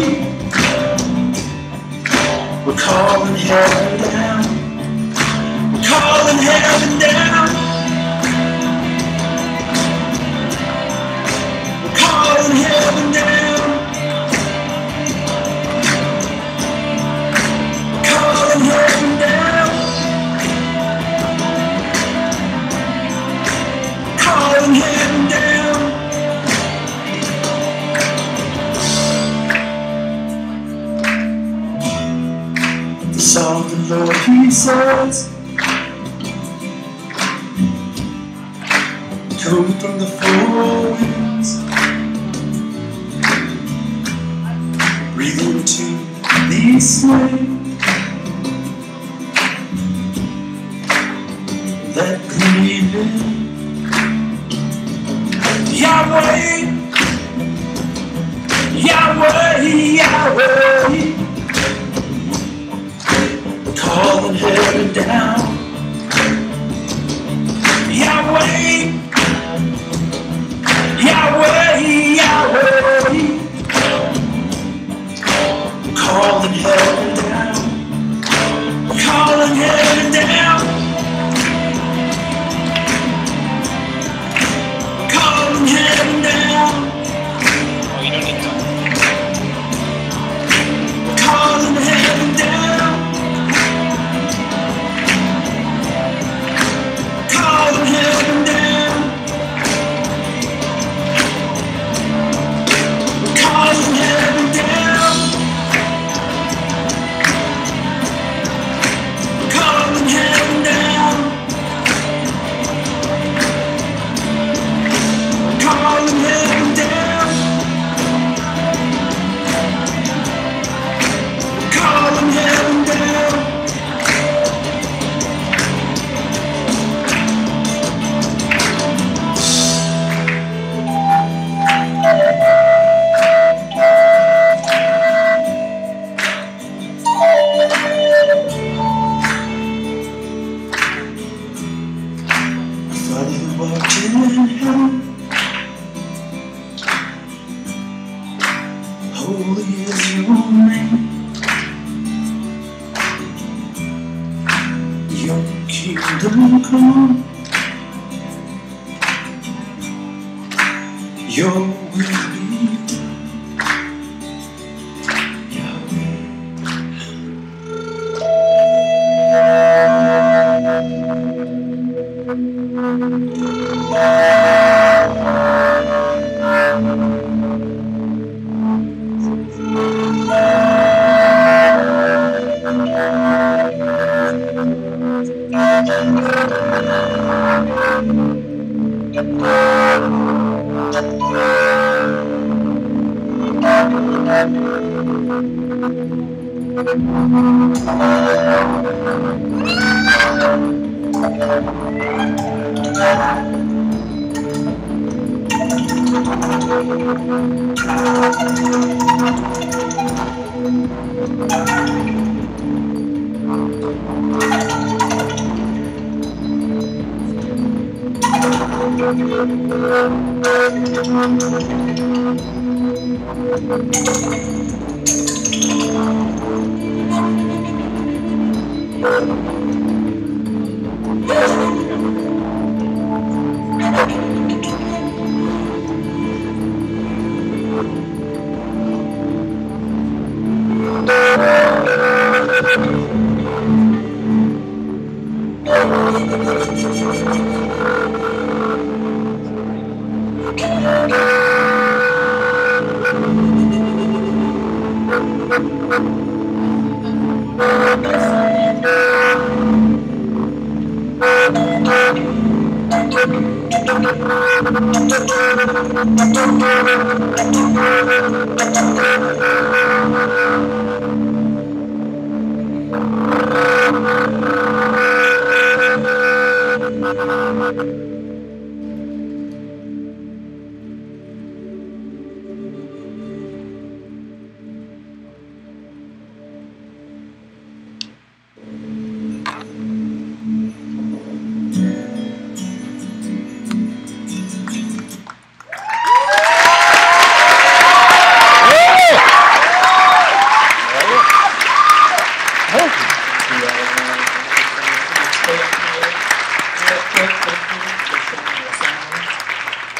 we're calling heaven down. We're calling heaven down. We're calling heaven down. We're calling heaven down. Calling heaven down. The song of the Lord, he says, come from the four winds, breathe into these slaves, that breathing. Yahweh, Yahweh, Yahweh, calling heaven down. Yahweh, Yahweh, Yahweh, calling heaven down. Calling heaven down. Calling heaven down.
Oh, you don't need to.
Calling heaven down. Calling heaven down. Calling heaven down. Calling heaven down. Calling heaven down. Calling heaven down. Father, who art in heaven, holy is your name. Your kingdom come, your will be done. Yahweh.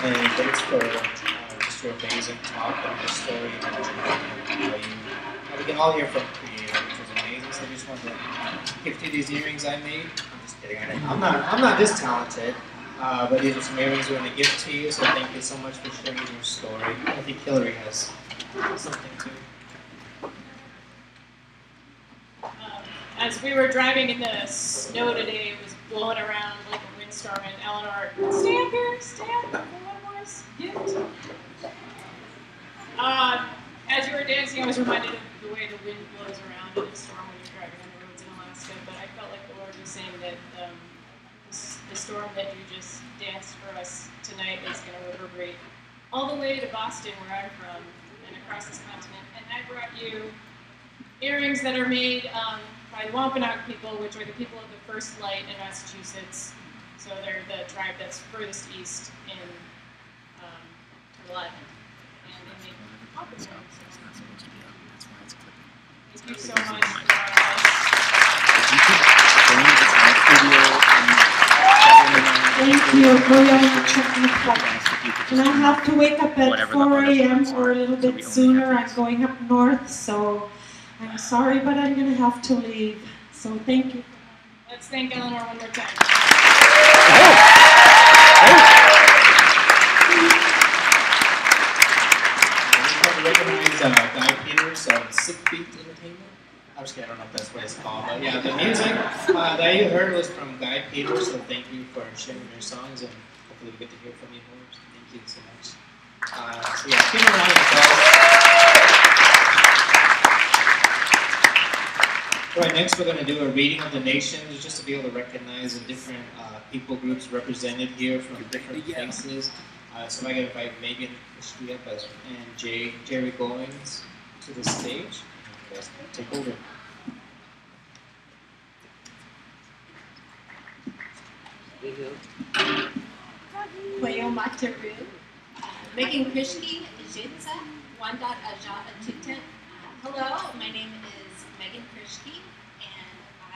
And thanks for just your amazing talk and your story and how we can all hear from Creator, which was amazing. So I just wanted to gift you these earrings I made. I'm just kidding. I'm not this talented, but these are some earrings we're going to gift to you. So thank you so much for sharing your story. I think Hillary has something too.
As we were driving in the snow today, it was blowing around like a windstorm, and Eleanor, stay up here, stay up here for one more gift. As you were dancing, I was reminded of the way the wind blows around in a storm when you're driving on the roads in Alaska, but I felt like the Lord was saying that the storm that you just danced for us tonight is going to reverberate all the way to Boston, where I'm from, and across this continent. And I brought you earrings that are made by Wampanoag people, which are the people of the First Light in Massachusetts. So they're the tribe that's furthest east in Vermont. And they make pocket earrings. Thank you so much for
Thank you very much. And I have to wake up at 4 a.m. or a little bit sooner. I'm going up north, so I'm sorry, but I'm going to have to leave. So thank you.
Let's thank Eleanor one more time.
We recognize Guy Peters of Sick Beat Entertainment. I'm just kidding, I don't know if that's what it's called, but yeah, the music that you heard was from Guy Peters, so thank you for sharing your songs, and hopefully we get to hear from you more, so thank you so much. So yeah, give me a round of applause. All right, next we're going to do a reading of the nations, just to be able to recognize the different people groups represented here from different places. So I'm going to invite Megan Christie up and Jerry Goings to the stage. You guys can take over.
Kwayo Mataru, Megan Krishki, Jitsa, Wanda Aja Atitan. Hello, my name is Megan Krishki, and I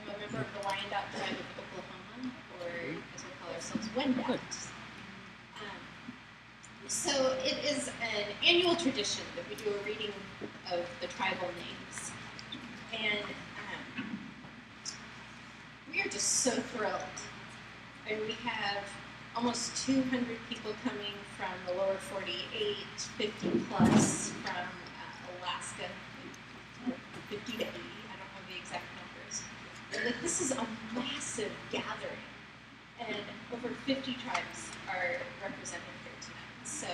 am a member of the Wyandotte tribe of Oklahoma, or as we call ourselves, Wendat. So it is an annual tradition that we do a reading of the tribal names. And we are just so thrilled. And we have almost 200 people coming from the lower 48, 50 plus from Alaska, 50 to 80, I don't know the exact numbers. And this is a massive gathering. And over 50 tribes are represented here tonight. So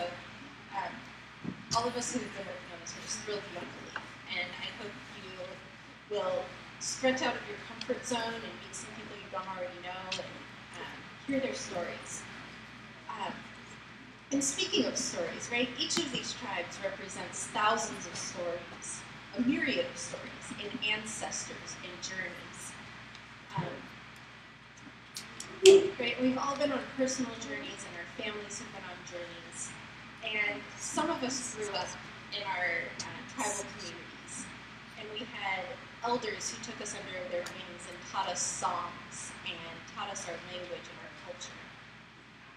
all of us who have been working on this are just thrilled beyond belief. And I hope you will stretch out of your comfort zone and meet some people you don't already know and hear their stories. And speaking of stories, right, each of these tribes represents thousands of stories, a myriad of stories, and ancestors and journeys. Right, we've all been on personal journeys, and our families have been on journeys. And some of us grew up in our tribal communities, and we had elders who took us under their wings and taught us songs and taught us our language and our culture.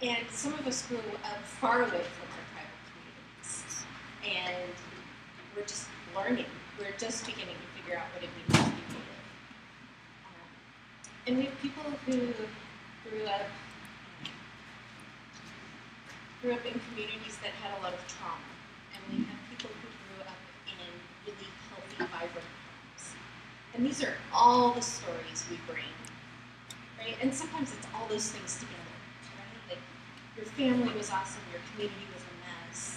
And some of us grew up far away from our tribal communities, and we're just learning. We're just beginning to figure out what it means to be Native. And we have people who grew up in communities that had a lot of trauma, and we have people who grew up in really healthy, vibrant homes. And these are all the stories we bring, right? And sometimes it's all those things together, right? Like, your family was awesome, your community was a mess.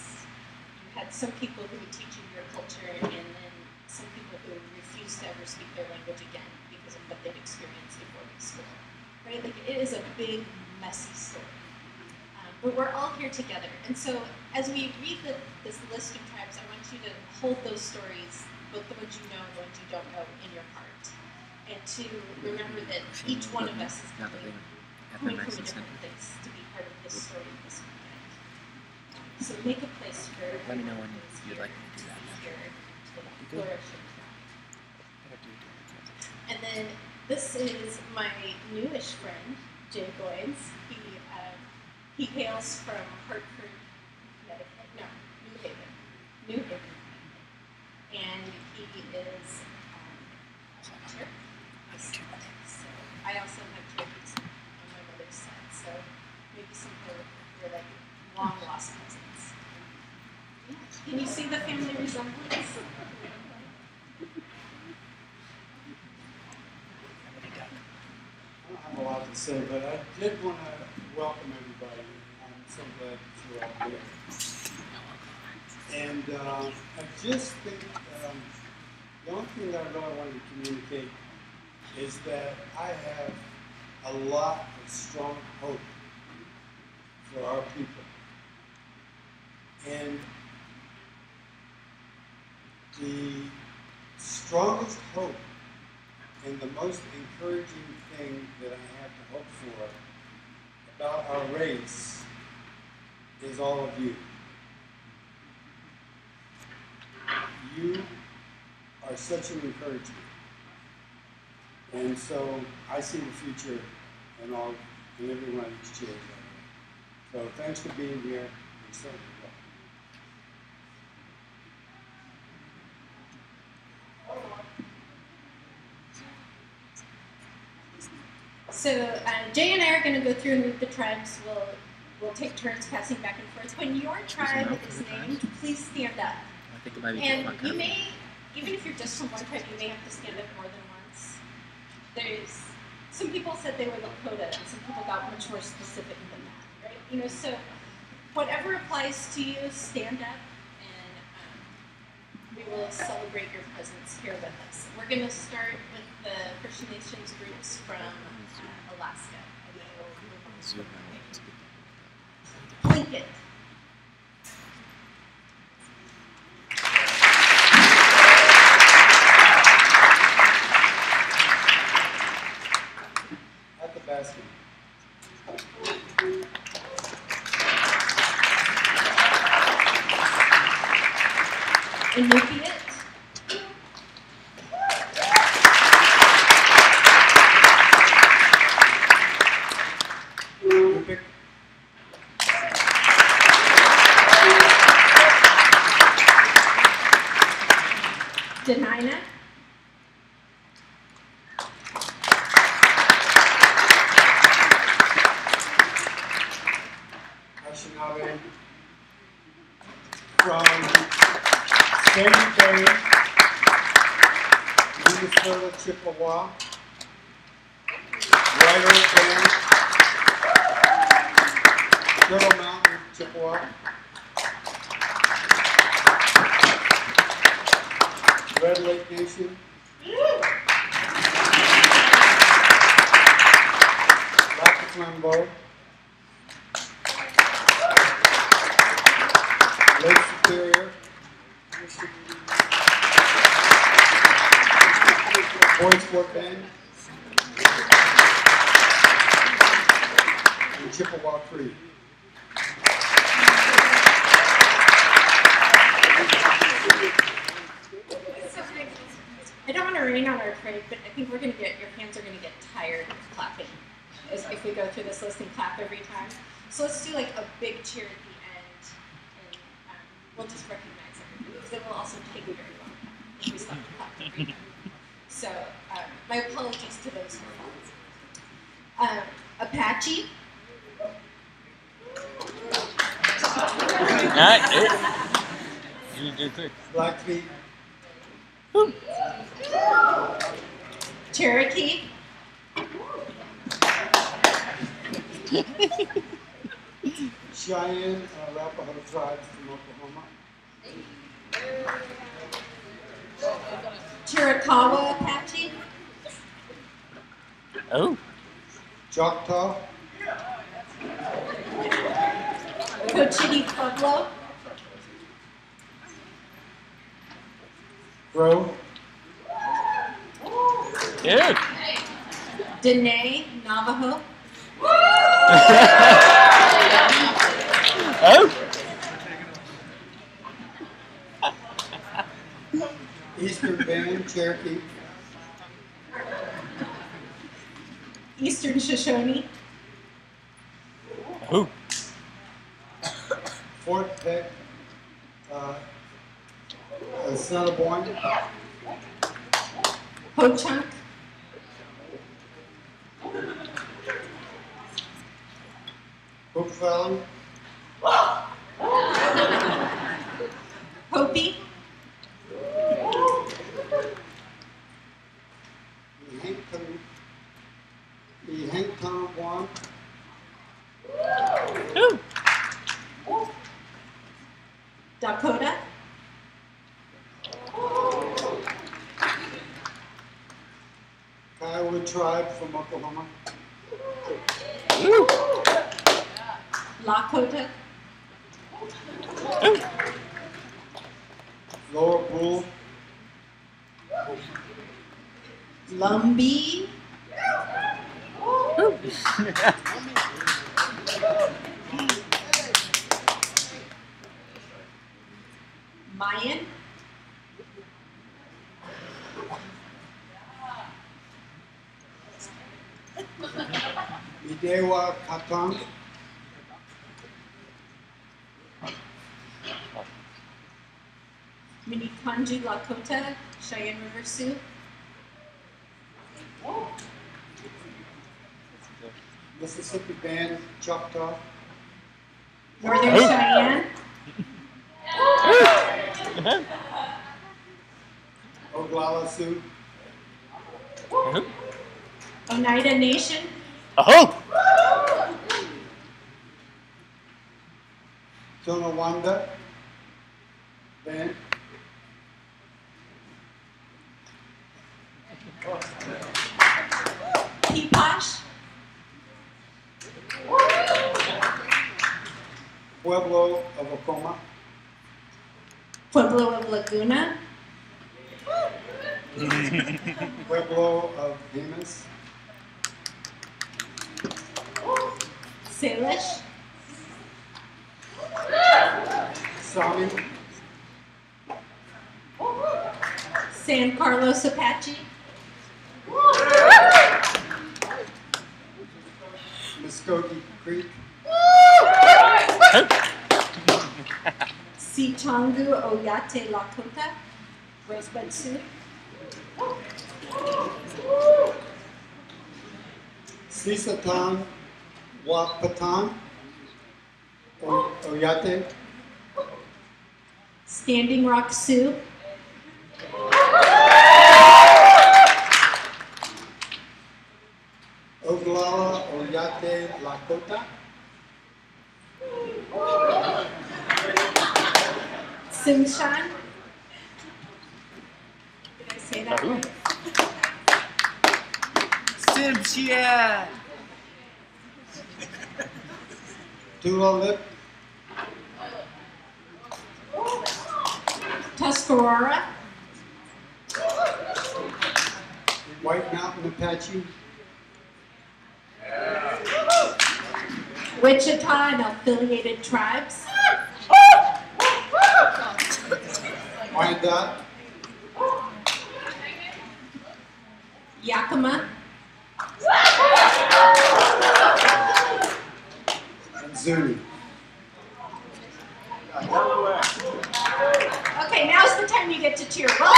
You had some people who would teach you your culture, and then some people who refused to ever speak their language again because of what they'd experienced in boarding school, right? Like, it is a big, messy story. But we're all here together. And so as we read this list of tribes, I want you to hold those stories, both the ones you know and the ones you don't know, in your heart. And to remember that each one of us is coming from a different place to be part of this story this weekend. So make a place for
Let me know when
you'd
like me to do that.
Here to flourish and thrive. And then this is my newish friend, Jay Goins. He hails from Hartford, Connecticut, no, New Haven. And he is a teacher. So I also have kids on my mother's side, so maybe some of your like long lost cousins. Yeah. Can you see the family resemblance?
I don't have a lot to say, but I did want to welcome everybody. I'm so glad that you're all here. And I just think the only thing that I really wanted to communicate is that I have a lot of strong hope for our people. And the strongest hope and the most encouraging thing that I have to hope for about our race is all of you. You are such an encouragement. And so I see the future in every one of these chairs out here. So thanks for being here. And certainly
So Jay and I are going to go through and read the tribes. We'll take turns passing back and forth. When your tribe is named, please stand up.
I think it might be
and you may, even if you're just from one tribe, you may have to stand up more than once. There's some people said they were Lakota, and some people got much more specific than that, right? You know, so whatever applies to you, stand up, and we will celebrate your presence here with us. We're going to start with the First Nations groups from Alaska. Blanket.
at the basket.
Inupiat. Denina.
Anishinaabe from Sandy Bay, Minnesota, Chippewa, White Oak Band, Turtle Mountain, Chippewa, Red Lake Nation, Lac Flambeau, Lake Superior, Boys Fort Bend, and Chippewa Creek.
praying on our parade, but I think your hands are gonna get tired of clapping if we go through this list and clap every time. So let's do like a big cheer at the end, and we'll just recognize everybody, because it will also take a very long time if we stop to clap every time. So my apologies to those who follow. Apache.
You did quick.
Blackfeet.
Cherokee.
Cheyenne, Arapaho tribes from Oklahoma.
Chiricahua Apache.
Oh.
Choctaw.
Cochiti Pueblo.
Crow.
Yeah.
Dene Navajo.
Oh.
Eastern Band, Cherokee.
Eastern Shoshone.
Oh.
Fort Peck, Assiniboine.
Ho-Chunk.
Hoop Valley.
Hopi.
Yankton.
Dakota.
Kiowa tribe from Oklahoma.
Lakota.
Lower Bull.
Lumbee. Mayan.
Midewa Katong.
Minikanju Lakota. Cheyenne River Sioux.
Mississippi Band, Choctaw.
Northern Cheyenne.
Oglala Sioux.
Oneida Nation.
Oh.
Tonawanda Band.
Peepash.
Pueblo of Ocoma.
Pueblo of Laguna.
Pueblo of Demas.
Salish.
Sami.
San Carlos Apache.
Muskogee Creek.
Sitangu Oyate Lakota. Rosebud Sioux.
Sisatan Wapatan. Oyate.
Standing Rock Sioux.
Oglala Oyate Lakota.
Simshan. Did I say that right?
Simshan.
Tulalip.
Tuscarora.
White Mountain Apache.
Wichita and affiliated tribes.
Wyandotte.
Yakima.
And Zuni.
Okay, now's the time you get to cheer. Welcome.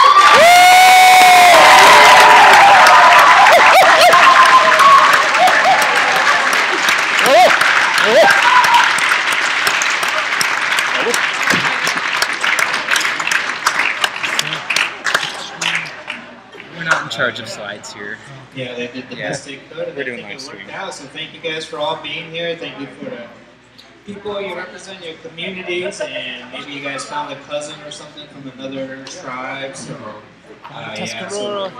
We're not in charge of slides here.
Yeah, they did the best they could, and
We're
I
doing
think
live
it
stream.
worked out. So thank you guys for all being here. Thank you for the people you represent, your communities, and maybe you guys found a cousin or something from another tribe. So, yeah, so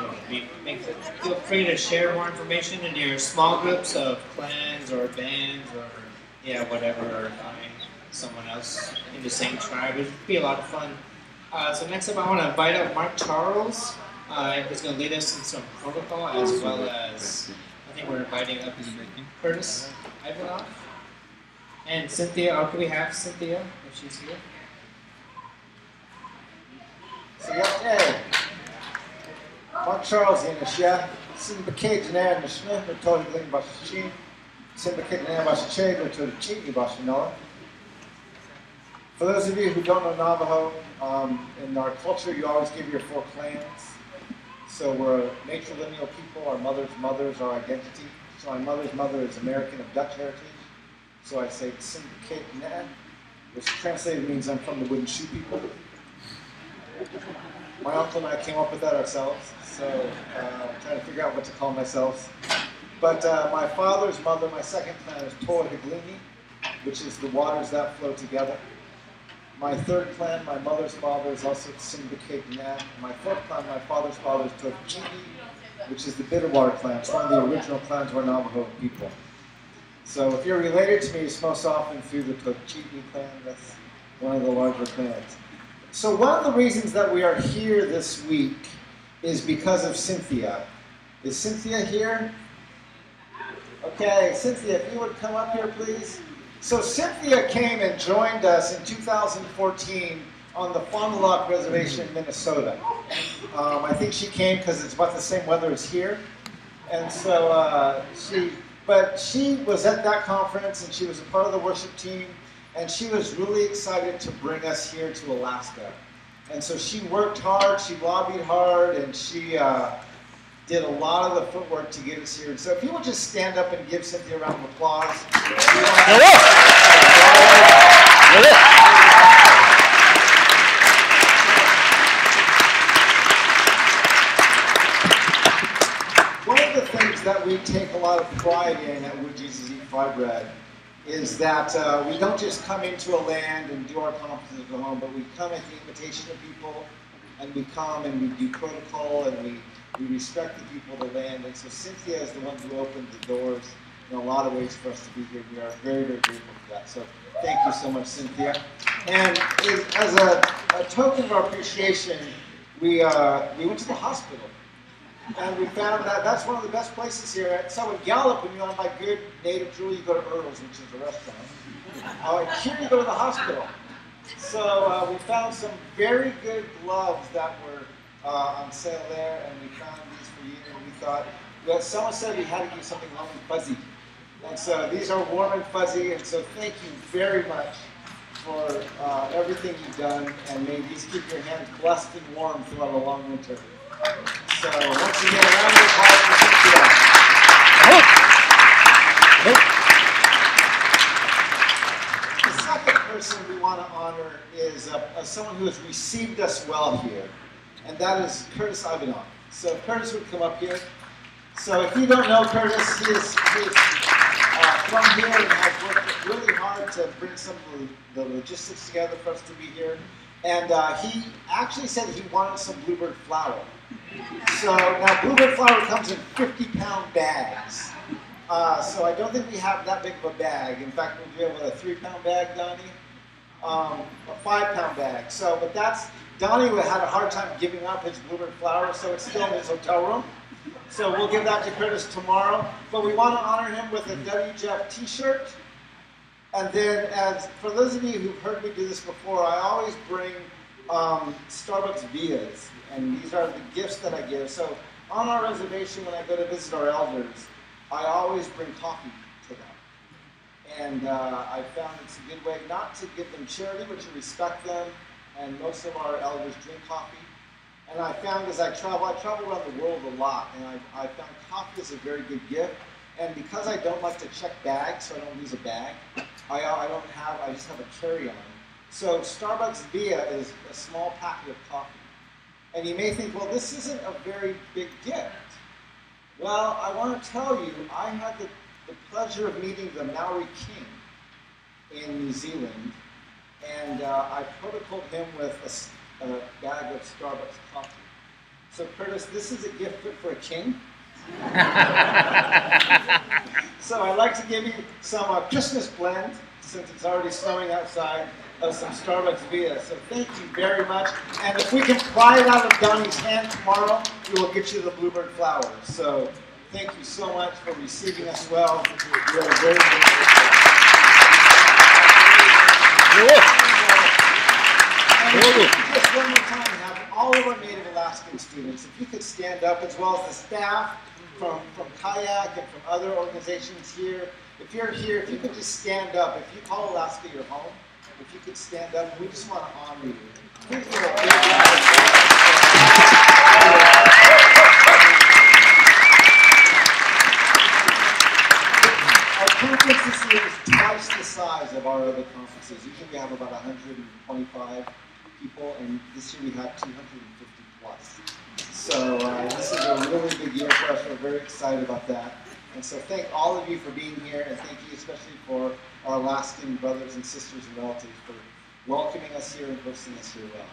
feel free to share more information in your small groups of clans or bands or whatever, or find someone else in the same tribe. It'd be a lot of fun. So next up, I want to invite up Mark Charles. He's going to lead us in some protocol, as well as I think we're inviting up Curtis Ivanoff and Cynthia. Or could we have Cynthia if she's here?
So yeah, Mark Charles in the Shia, Syndicate Nair and the Smith, the Total Gling Bashin, Syndicate Nair Bashin, to the Chigi Bashinoa. For those of you who don't know Navajo, in our culture, you always give your 4 clans. So we're a matrilineal people. Our mother's mother is our identity. So my mother's mother is American of Dutch heritage. So I say Syndicate Nair, which translated means I'm from the wooden shoe people. My uncle and I came up with that ourselves, so I'm trying to figure out what to call myself. But my father's mother, my second clan, is Toa Higlini, which is the waters that flow together. My third clan, my mother's father, is also Syndicate Nat. My fourth clan, my father's father, is Tochigi, which is the Bitterwater clan. It's one of the original clans of our Navajo people. So if you're related to me, it's most often through the Tochigi clan. That's one of the larger clans. So one of the reasons that we are here this week is because of Cynthia. Is Cynthia here? Okay, Cynthia, if you would come up here, please. So Cynthia came and joined us in 2014 on the Fond du Lac Reservation in Minnesota. I think she came because it's about the same weather as here. And so she was at that conference and she was a part of the worship team. And she was really excited to bring us here to Alaska. And so she worked hard, she lobbied hard, and she did a lot of the footwork to get us here. And so if you would just stand up and give Cynthia a round of applause. One of the things that we take a lot of pride in at WJEF Fry Bread is that we don't just come into a land and do our conferences at home, but we come at the invitation of people, and we come and we do protocol, and we respect the people of the land. And so Cynthia is the one who opened the doors in a lot of ways for us to be here. We are very, very grateful for that. So thank you so much, Cynthia. And as a token of our appreciation, we went to the hospital. And we found that that's one of the best places here. So in Gallup, when you want to buy good native jewelry, you go to Earl's, which is a restaurant. Here you go to the hospital. So we found some very good gloves that were on sale there, and we found these for you. And we thought, well, someone said we had to give something warm and fuzzy. And so these are warm and fuzzy, and so thank you very much for everything you've done, and may these keep your hands blessed and warm throughout a long winter. So once again, a round of applause for Cynthia. The second person we want to honor is someone who has received us well here, and that is Curtis Ivanoff. So if Curtis would come up here. So if you don't know Curtis, he is from here and has worked really hard to bring some of the logistics together for us to be here. And he actually said he wanted some bluebird flour. So now bluebird flour comes in 50-pound bags. So I don't think we have that big of a bag. In fact, we'll be able to a 3-pound bag, Donnie, a 5-pound bag. So, but that's, Donnie had a hard time giving up his bluebird flour, so it's still in his hotel room. So we'll give that to Curtis tomorrow. But we want to honor him with a WJEF t-shirt. And then, as for those of you who've heard me do this before, I always bring Starbucks Vias. And these are the gifts that I give. So on our reservation, when I go to visit our elders, I always bring coffee to them. And I found it's a good way not to give them charity, but to respect them. And most of our elders drink coffee. And I found as I travel around the world a lot, and I found coffee is a very good gift. And because I don't like to check bags, so I don't lose a bag, I just have a carry-on. So Starbucks Via is a small packet of coffee. And you may think, well, this isn't a very big gift. Well, I want to tell you, I had the pleasure of meeting the Maori King in New Zealand, and I protocoled him with a bag of Starbucks coffee. So Curtis, this is a gift fit for a king. So I'd like to give you some Christmas blend, since it's already snowing outside, of some Starbucks Via. So thank you very much. And if we can pry it out of Donnie's hand tomorrow, we will get you the bluebird flowers. So thank you so much for receiving us well. You are very good. Just one more time, have all of our Native Alaskan students, if you could stand up, as well as the staff from Kayak and from other organizations here. If you're here, if you could just stand up. If you call Alaska your home, if you could stand up, we just want to honor you. Please give a big round of applause. Our conference this year is twice the size of our other conferences. Usually we have about 125 people, and this year we have 250 plus. So this is a really big year for us. We're very excited about that. And so thank all of you for being here, and thank you especially for our Alaskan brothers and sisters and relatives for welcoming us here and hosting us here well.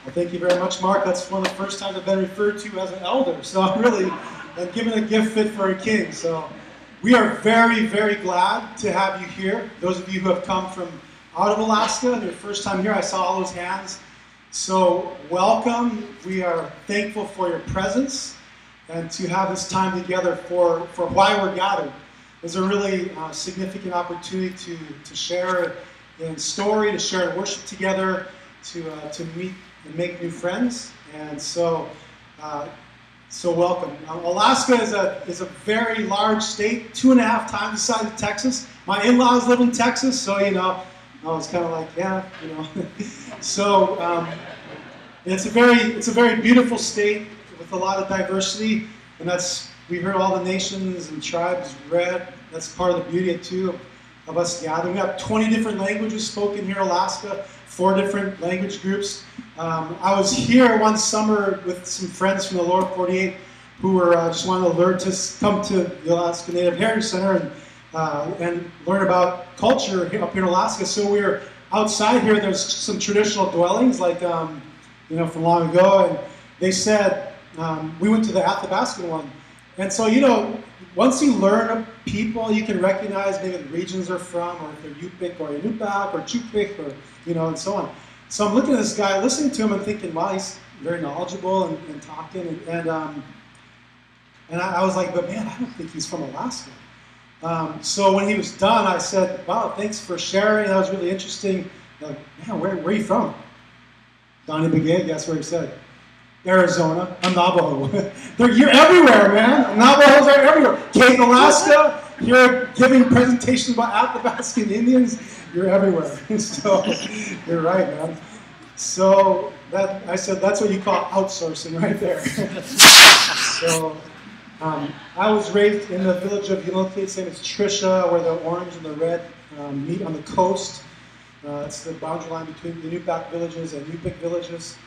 Well, thank you very much, Mark. That's one of the first times I've been referred to as an elder, so I'm really given a gift fit for a king. So we are very, very glad to have you here. Those of you who have come from out of Alaska, your first time here, I saw all those hands. So welcome. We are thankful for your presence and to have this time together for why we're gathered. It's a really significant opportunity to share in story, to share in worship together, to meet and make new friends. And so welcome. Alaska is a very large state, 2.5 times the size of Texas. My in-laws live in Texas, so I was kind of like, yeah, So it's a very beautiful state with a lot of diversity, and we heard all the nations and tribes read. That's part of the beauty too of us gathering. We have 20 different languages spoken here in Alaska, 4 different language groups. I was here one summer with some friends from the lower 48 who were just wanted to learn to come to the Alaska Native Heritage Center and learn about culture up here in Alaska. So we were outside here. There's some traditional dwellings like from long ago, and they said we went to the Athabascan one. And so once you learn people, you can recognize maybe the regions they're from, or if they're Yupik or Inupiaq or Chupik, or and so on. So I'm looking at this guy, listening to him, and thinking, wow, he's very knowledgeable and talking, and I was like, but man, I don't think he's from Alaska. So when he was done, I said, wow, thanks for sharing. That was really interesting. Like, man, where are you from? Donnie Begay, guess where he said? Arizona. I'm Navajo. You're everywhere, man. Navajos are everywhere. Cape, Alaska, you're giving presentations about Athabascan Indians. You're everywhere. So you're right, man. So I said, that's what you call outsourcing right there. So I was raised in the village of Inuit, same as Trisha, where the orange and the red meet on the coast. It's the boundary line between the Inupiaq villages and Yupik villages.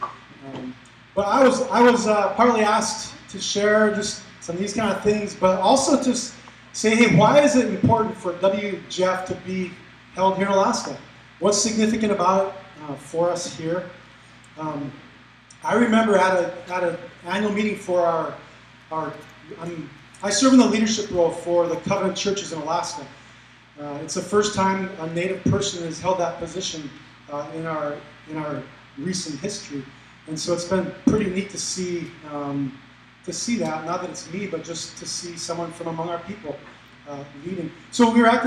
But I was partly asked to share just some of these kind of things, but also to say, hey, why is it important for WJEF to be held here in Alaska? What's significant about it for us here? I remember at an annual meeting for I serve in the leadership role for the Covenant Churches in Alaska. It's the first time a Native person has held that position in our recent history, and so it's been pretty neat to see that. Not that it's me, but just to see someone from among our people leading. So we were at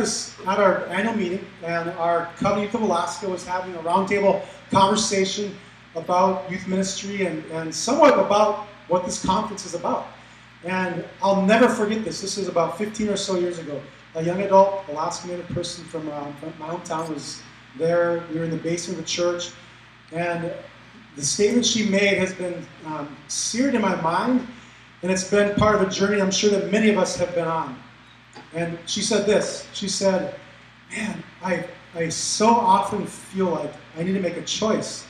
our annual meeting, and our Covenant Youth of Alaska was having a roundtable conversation about youth ministry and somewhat about what this conference is about. And I'll never forget this. This was about 15 or so years ago. A young adult, Alaska Native person from my hometown was there. We were in the basement of the church, and the statement she made has been seared in my mind, and it's been part of a journey I'm sure that many of us have been on. And she said this. She said, man, I so often feel like I need to make a choice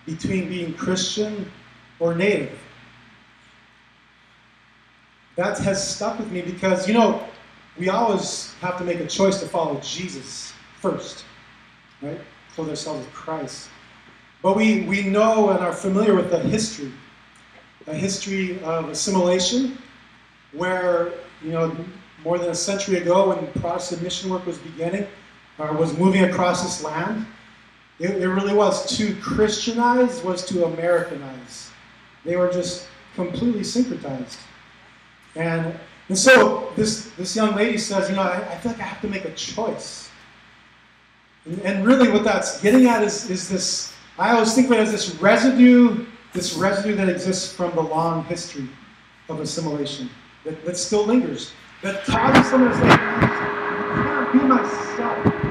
between being Christian or Native. That has stuck with me because, you know, we always have to make a choice to follow Jesus first, right? Clothe ourselves with Christ. But we know and are familiar with a history of assimilation, where, you know, more than a century ago when Protestant mission work was beginning, or was moving across this land, it really was to Christianize was to Americanize. They were just completely syncretized. And so this young lady says, you know, I feel like I have to make a choice. And really what that's getting at is this, I always think of it as this residue that exists from the long history of assimilation, that still lingers, that causes someone to say, I can't be myself.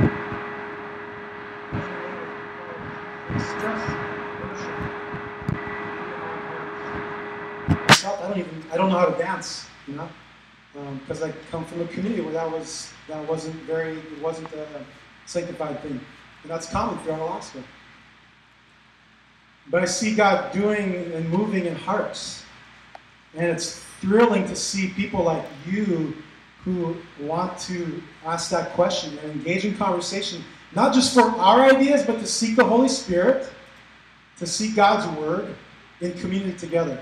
I don't know how to dance, you know, because I come from a community where it wasn't a sanctified thing, and that's common throughout Alaska. But I see God doing and moving in hearts, and it's thrilling to see people like you who want to ask that question and engage in conversation, not just for our ideas, but to seek the Holy Spirit, to seek God's Word in community together.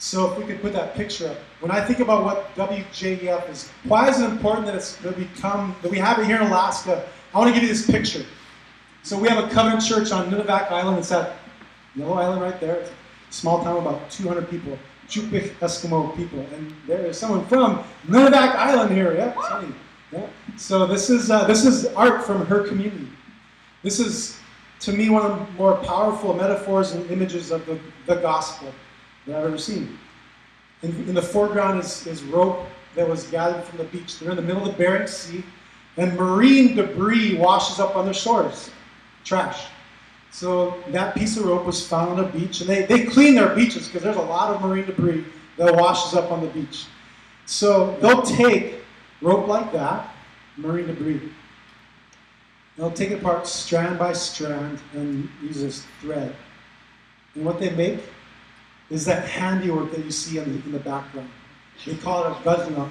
So if we could put that picture up. When I think about what WJEF is, why is it important that we have it here in Alaska? I want to give you this picture. So we have a Covenant Church on Nunivak Island. It's that yellow island right there. It's a small town, about 200 people. Chupik Eskimo people. And there is someone from Nunivak Island here. Yeah, sunny. Yeah. So this is art from her community. This is, to me, one of the more powerful metaphors and images of the gospel that I've ever seen. In the foreground is rope that was gathered from the beach. They're in the middle of the Bering Sea, and marine debris washes up on the shores. Trash. So that piece of rope was found on a beach, and they clean their beaches because there's a lot of marine debris that washes up on the beach. So they'll take rope like that, marine debris. They'll take it apart strand by strand and use this thread. And what they make is that handiwork that you see in the background. They call it a guznak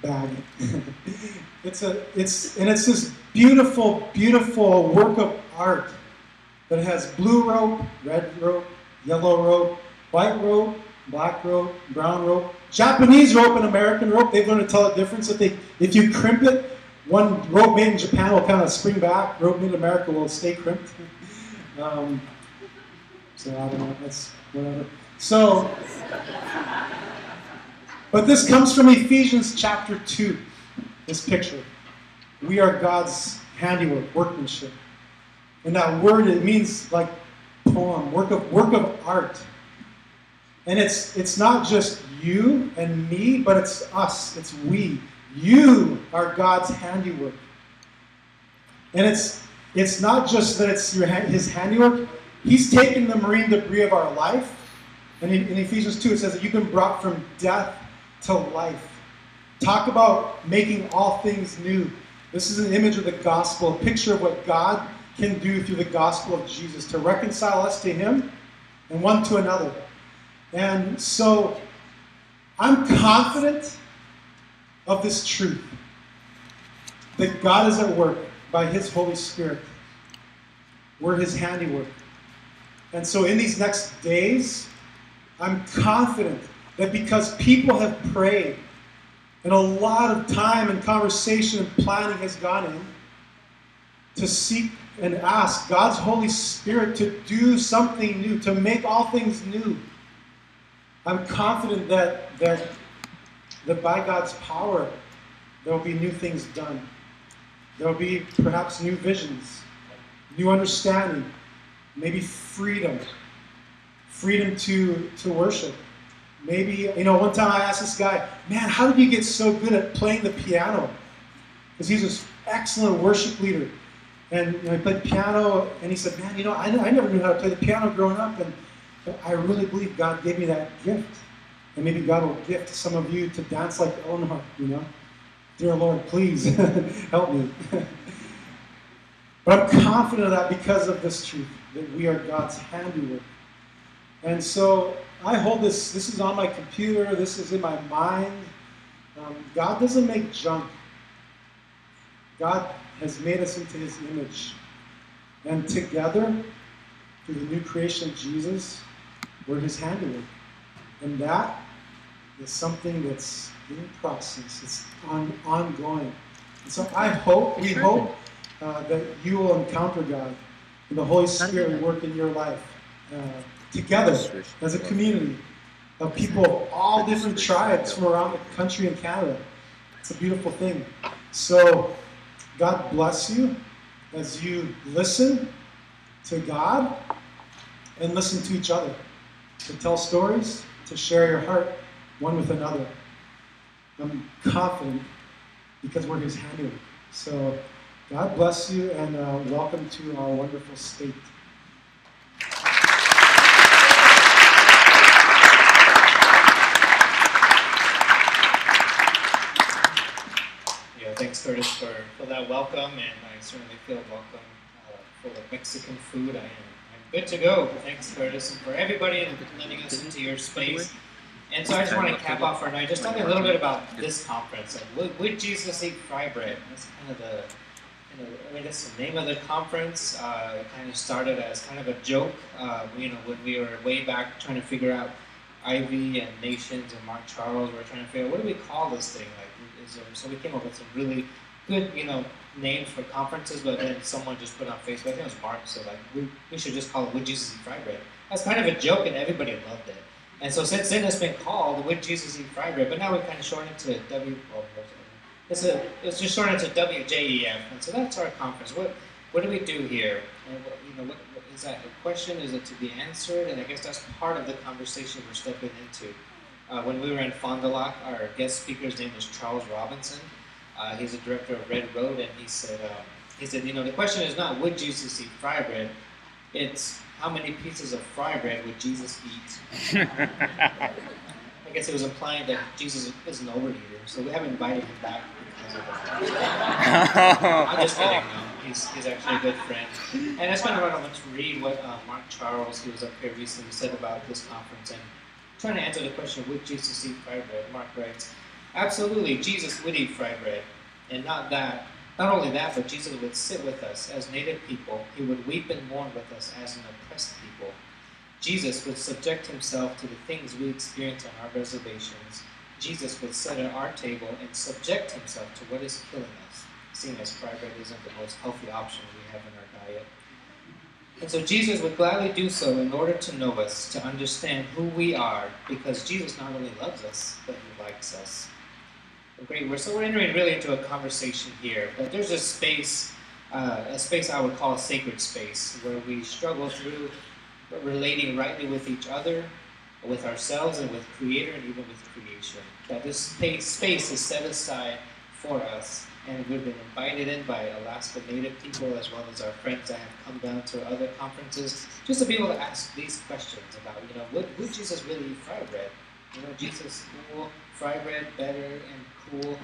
bag. It's this beautiful, beautiful work of art that has blue rope, red rope, yellow rope, white rope, black rope, brown rope, Japanese rope and American rope. They've learned to tell the difference. If you crimp it, one rope made in Japan will kind of spring back. Rope made in America will stay crimped. So I don't know. That's whatever. So, but this comes from Ephesians chapter 2. This picture. We are God's handiwork, workmanship. And that word, it means like poem, work of art. And it's not just you and me, but it's us. It's we. You are God's handiwork. And it's not just that it's his handiwork. He's taken the marine debris of our life. And in Ephesians 2, it says that you've been brought from death to life. Talk about making all things new. This is an image of the gospel, a picture of what God can do through the gospel of Jesus to reconcile us to him and one to another. And so I'm confident of this truth, that God is at work by his Holy Spirit. We're his handiwork. And so in these next days, I'm confident that because people have prayed and a lot of time and conversation and planning has gone in to seek and ask God's Holy Spirit to do something new, to make all things new. I'm confident that by God's power, There will be new things done. There will be perhaps new visions, new understanding, maybe freedom. Freedom to worship. Maybe, one time I asked this guy, man, how did you get so good at playing the piano? Because he's this excellent worship leader. And I played piano, and he said, man, I never knew how to play the piano growing up, and I really believe God gave me that gift. And maybe God will gift some of you to dance like Eleanor, Dear Lord, please help me. But I'm confident of that because of this truth, that we are God's handiwork. And so I hold this. This is on my computer. This is in my mind. God doesn't make junk. God has made us into his image. And together, through the new creation of Jesus, we're his handiwork. And that is something that's in process. It's ongoing. And so we hope that you will encounter God and the Holy Spirit will work in your life together as a community of people of all different tribes from around the country and Canada. It's a beautiful thing. So God bless you as you listen to God and listen to each other, to tell stories, to share your heart one with another. I'm confident because we're his handiwork. So God bless you, and welcome to our wonderful state.
Yeah, thanks, Curtis, for that welcome, and I certainly feel welcome for the Mexican food. I'm good to go. Thanks, Curtis, and for everybody letting us into your space. And so I just want to cap off for tonight, just talking a little bit about this conference. Would Jesus eat fry bread? That's kind of that's the name of the conference. It kind of started as kind of a joke, when we were way back trying to figure out Ivy and Nations and Mark Charles. We were trying to figure out, what do we call this thing? So we came up with some really good, names for conferences, but then someone just put on Facebook, I think it was Mark, so we should just call it Would Jesus Eat Fry Bread? That's kind of a joke, and everybody loved it. And so since then, it's been called Would Jesus Eat Fry Bread? But now we kind of shortened it to it's just shortened to WJEF, and so that's our conference. What do we do here? And what is that a question? Is it to be answered? And I guess that's part of the conversation we're stepping into. When we were in Fond du Lac, our guest speaker's name is Charles Robinson. He's the director of Red Road, and he said, the question is not would Jesus eat fry bread, it's how many pieces of fry bread would Jesus eat? I guess it was implying that Jesus is an overeater, so we haven't invited him back because of that. I'm just kidding, no. He's actually a good friend. And I just kind of want to read what Mark Charles, who was up here recently, said about this conference, and trying to answer the question, would Jesus eat fry bread? Mark writes, absolutely, Jesus would eat fry bread. And not only that, but Jesus would sit with us as native people. He would weep and mourn with us as an oppressed people. Jesus would subject himself to the things we experience on our reservations. Jesus would sit at our table and subject himself to what is killing us, seeing as fry bread isn't the most healthy option we have in our diet. And so Jesus would gladly do so in order to know us, to understand who we are, because Jesus not only loves us, but he likes us. Great. We're entering really into a conversation here, but there's a space I would call a sacred space, where we struggle through relating rightly with each other, with ourselves, and with Creator, and even with creation. That this space is set aside for us, and we've been invited in by Alaska Native people, as well as our friends that have come down to other conferences, just to be able to ask these questions about, would Jesus really eat fry bread? Jesus, cool, fry bread, better, and cool.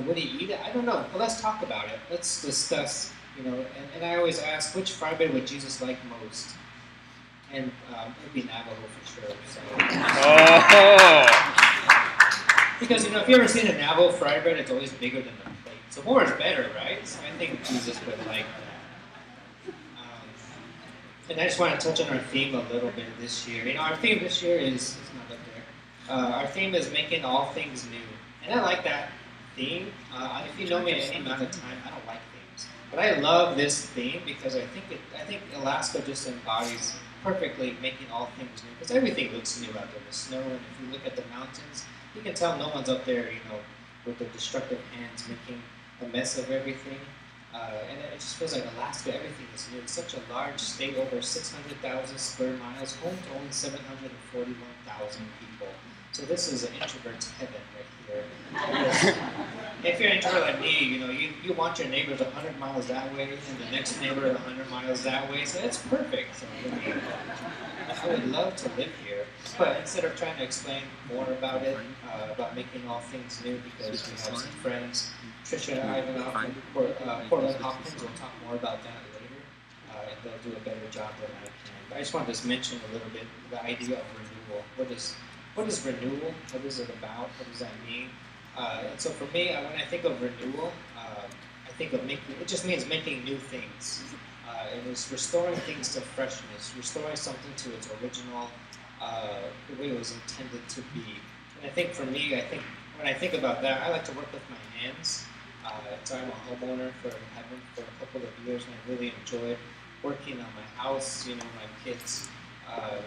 Would he eat it? I don't know. But let's talk about it. Let's discuss, and I always ask, which fry bread would Jesus like most? And it'd be Navajo for sure. So. Because, if you've ever seen a Navajo fry bread, it's always bigger than the plate. So more is better, right? So I think Jesus would like that. And I just want to touch on our theme a little bit this year. Our theme this year is not up there. Our theme is making all things new. And I like that theme. If you know me at any amount of time, I don't like themes. But I love this theme because I think Alaska just embodies perfectly making all things new. Because everything looks new out there. The snow, and if you look at the mountains, you can tell no one's up there, with their destructive hands making a mess of everything. And it just feels like Alaska, everything is new. It's such a large state, over 600,000 square miles, home to only 741,000 people. So this is an introvert's heaven right here. Because if you're an introvert like me, you want your neighbors 100 miles that way, and the next neighbor 100 miles that way, so it's perfect. So I would love to live here, but instead of trying to explain more about it, about making all things new, because we have some friends, Trisha Ivanoff from Portland Hopkins will talk more about that later, and they'll do a better job than I can. But I just wanted to mention a little bit the idea of renewal. What is renewal? What is it about? What does that mean? And so for me, when I think of renewal, I think of it just means making new things. It is restoring things to freshness, restoring something to its original, the way it was intended to be. And I think for me, when I think about that, I like to work with my hands. So I'm a homeowner for a couple of years, and I really enjoyed working on my house. My kids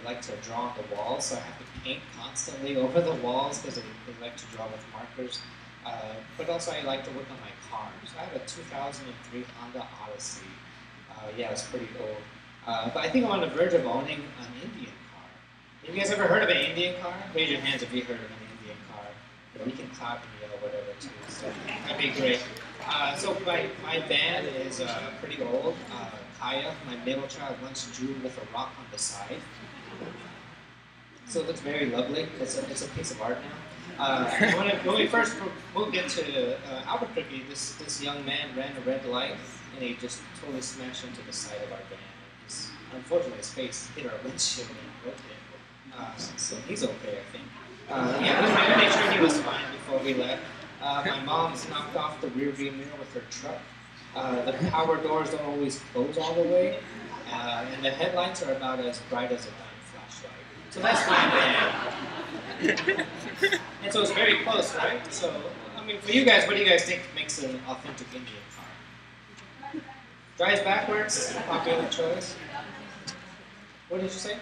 like to draw on the walls, so I have to paint constantly over the walls because they like to draw with markers. But also I like to work on my cars. I have a 2003 Honda Odyssey. Yeah, it's pretty old. But I think I'm on the verge of owning an Indian car. Have you guys ever heard of an Indian car? Raise your hands if you heard of an Indian car. We can clap and yell whatever too, so that'd be great. So my van is pretty old. Kaya, my middle child, once drew with a rock on the side. So it looks very lovely. It's a piece of art now. When we first moved into Albuquerque, this young man ran a red light, and he just totally smashed into the side of our van. Unfortunately, his face hit our windshield and broke it. So he's okay, I think. Yeah, we made sure he was fine before we left. My mom's knocked off the rear view mirror with her truck. The power doors don't always close all the way, and the headlights are about as bright as a dime flashlight. So that's my van. And so it's very close, right? So, I mean, for you guys, what do you guys think makes an authentic Indian car? Drives backwards, popular choice. What did you say?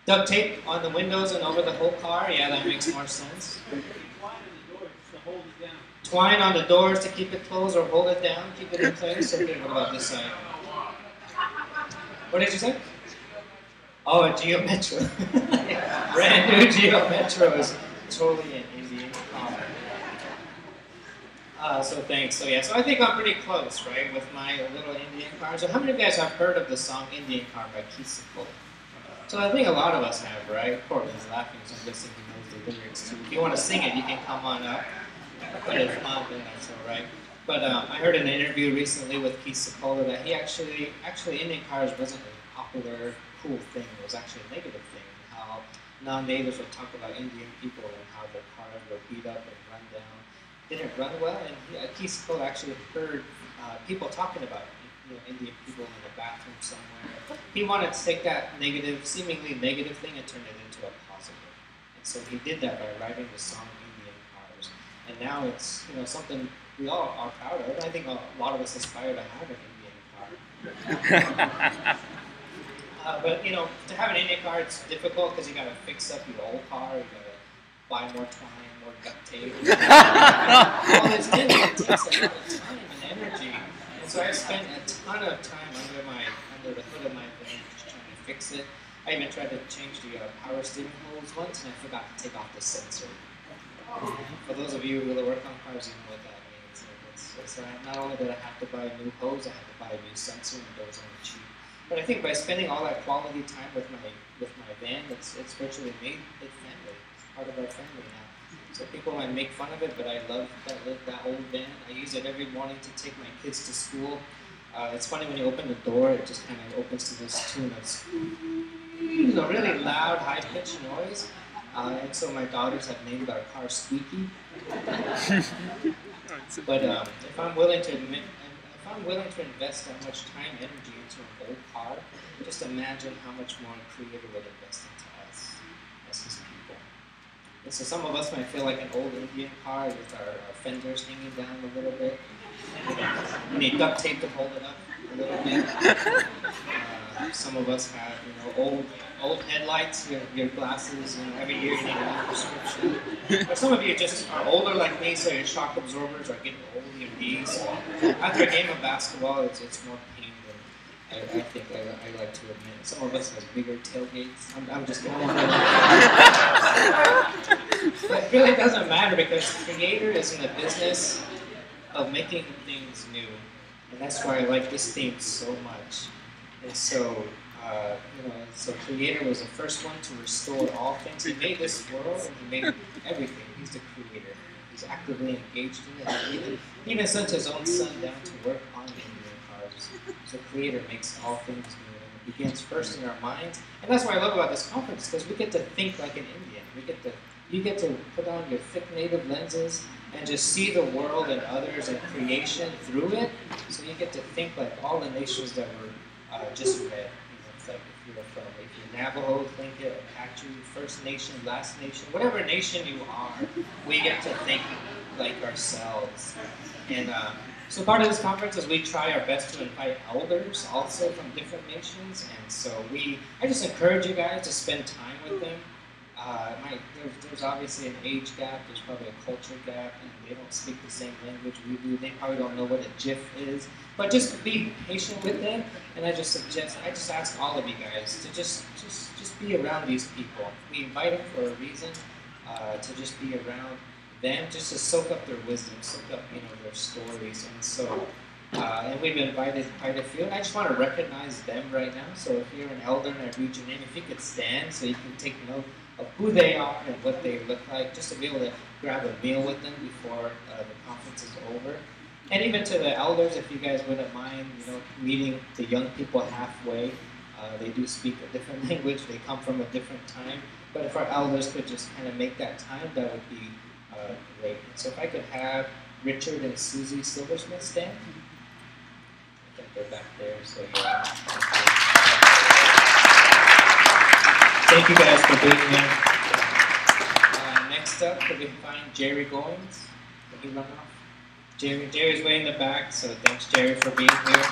Duct tape on the windows and over the whole car? Yeah, that makes more sense. Twine on the doors to keep it closed or hold it down, keep it in place. Okay, what about this side? What did you say? Oh, a Geo Metro. Brand new Geo Metro is totally an Indian car. So thanks. So yeah, so I think I'm pretty close, right, with my little Indian car. So how many of you guys have heard of the song Indian Car by Keith Secola? So I think a lot of us have, right? Courtney's laughing, so I'm guessing he knows the lyrics too. If you want to sing it, you can come on up. But if not, then that's all right. But I heard in an interview recently with Keith Secola that he actually Indian cars wasn't a popular, cool thing. It was actually a negative thing. How non-natives would talk about Indian people and how their cars were beat up and run down. Didn't run well, and Keith Secola actually heard people talking about Indian people in a bathroom somewhere. He wanted to take that negative, seemingly negative thing and turn it into a positive. And so he did that by writing the song Indian Cars. And now it's something we all are proud of. I think a lot of us aspire to have an Indian car. But to have an Indian car, it's difficult because you got to fix up your old car. You got to buy more twine, more duct tape. All this takes a lot of time and energy. And so I spent a ton of time under the hood of my van just trying to fix it. I even tried to change the power steering hose once, and I forgot to take off the sensor. For those of you who really work on cars, you know what that means. So not only did I have to buy a new hose, I had to buy a new sensor, and those aren't cheap. But I think by spending all that quality time with my van, it's virtually made it family. It's part of our family now. So people might make fun of it, but I love that old van. I use it every morning to take my kids to school. It's funny when you open the door, it just kind of opens to this tune that's a really loud, high-pitched noise. And so my daughters have named our car Squeaky. But if I'm willing to invest that much time and energy into an old car, just imagine how much more a creator would invest into us as his people. And so some of us might feel like an old Indian car with our fenders hanging down a little bit. We need duct tape to hold it up. a little bit. Some of us have, old headlights, your glasses, every year you need a new prescription. But some of you just are older like me, so your shock absorbers are getting old, your knees. So after a game of basketball, it's more pain than I think I like to admit. Some of us have bigger tailgates. I'm just kidding. But it really doesn't matter because Creator is in the business of making things new. And that's why I like this theme so much. And so, so Creator was the first one to restore all things. He made this world and He made everything. He's the Creator. He's actively engaged in it. He even sent His own Son down to work on Indian cars. So Creator makes all things new. And it begins first in our minds. And that's what I love about this conference, because we get to think like an Indian. You get to put on your thick native lenses and just see the world and others and creation through it. So you get to think like all the nations that were just read. It's like if you're Navajo, Tlingit, Apache, First Nation, Last Nation, whatever nation you are, we get to think like ourselves. And so part of this conference is we try our best to invite elders also from different nations. And so I just encourage you guys to spend time with them. There's obviously an age gap, there's probably a culture gap, and they don't speak the same language we do. They probably don't know what a GIF is. But just be patient with them, and I just ask all of you guys to just be around these people. We invite them for a reason, to just be around them, just to soak up their wisdom, soak up their stories. And so, and we've invited quite a few, and I just want to recognize them right now. So if you're an elder and I read your name, if you could stand so you can take note of who they are and what they look like, just to be able to grab a meal with them before the conference is over. And even to the elders, if you guys wouldn't mind, meeting the young people halfway. They do speak a different language, they come from a different time. But if our elders could just kind of make that time, that would be great. So if I could have Richard and Susie Silversmith stand. I think they're back there, so yeah. Thank you guys for being here. Next up, could we find Jerry Goins? Did he run off? Jerry's way in the back, so thanks Jerry for being here.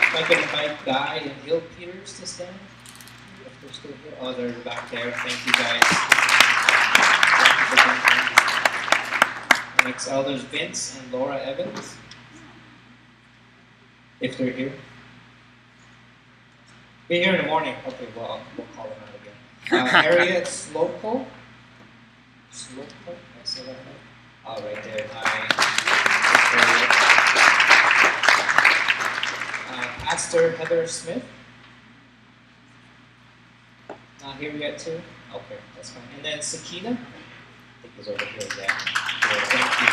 If I could invite Guy and Hill Peters to stand, if they're still here. Oh, they're back there. Thank you guys. Next elders Vince and Laura Evans, if they're here. Be here in the morning. Okay, well, we'll call them out again. Harriet Slocum. Slocum? Did I say that right? Oh, right there. Pastor Heather Smith. Not here yet, too? Okay, that's fine. And then Sakina. I think he's over here. Yeah. Thank you.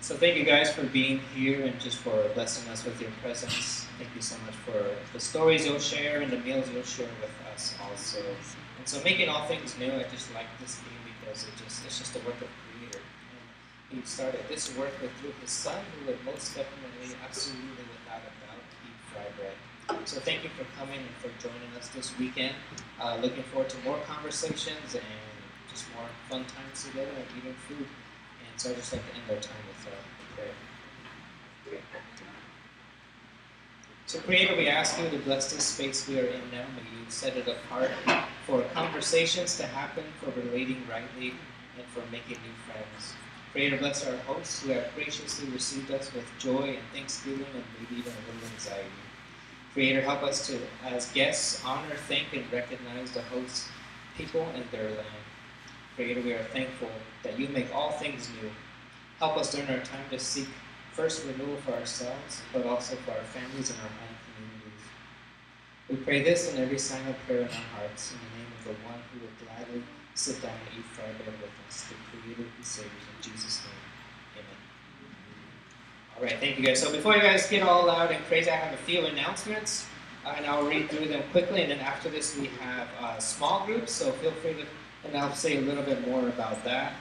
So thank you guys for being here and just for blessing us with your presence. Thank you so much for the stories you'll share and the meals you'll share with us also. And so making all things new, I just like this theme because it's just a work of Creator. And He started this work through His Son, who would most definitely, absolutely, without a doubt, eat fried bread. So thank you for coming and for joining us this weekend. Looking forward to more conversations and just more fun times together and eating food. And so I'd just like to end our time with prayer. So Creator, we ask you to bless this space we are in now. May you set it apart for conversations to happen, for relating rightly, and for making new friends. Creator, bless our hosts who have graciously received us with joy and thanksgiving and maybe even a little anxiety. Creator, help us to, as guests, honor, thank, and recognize the host people and their land. Creator, we are thankful that you make all things new. Help us during our time to seek first renewal for ourselves, but also for our families and our home communities. We pray this in every sign of prayer in our hearts, in the name of the one who would gladly sit down and eat fried bread with us, the Creator who saves. In Jesus' name, amen. All right, thank you guys. So before you guys get all loud and crazy, I have a few announcements, and I'll read through them quickly. And then after this, we have small groups, so feel free to, and I'll say a little bit more about that.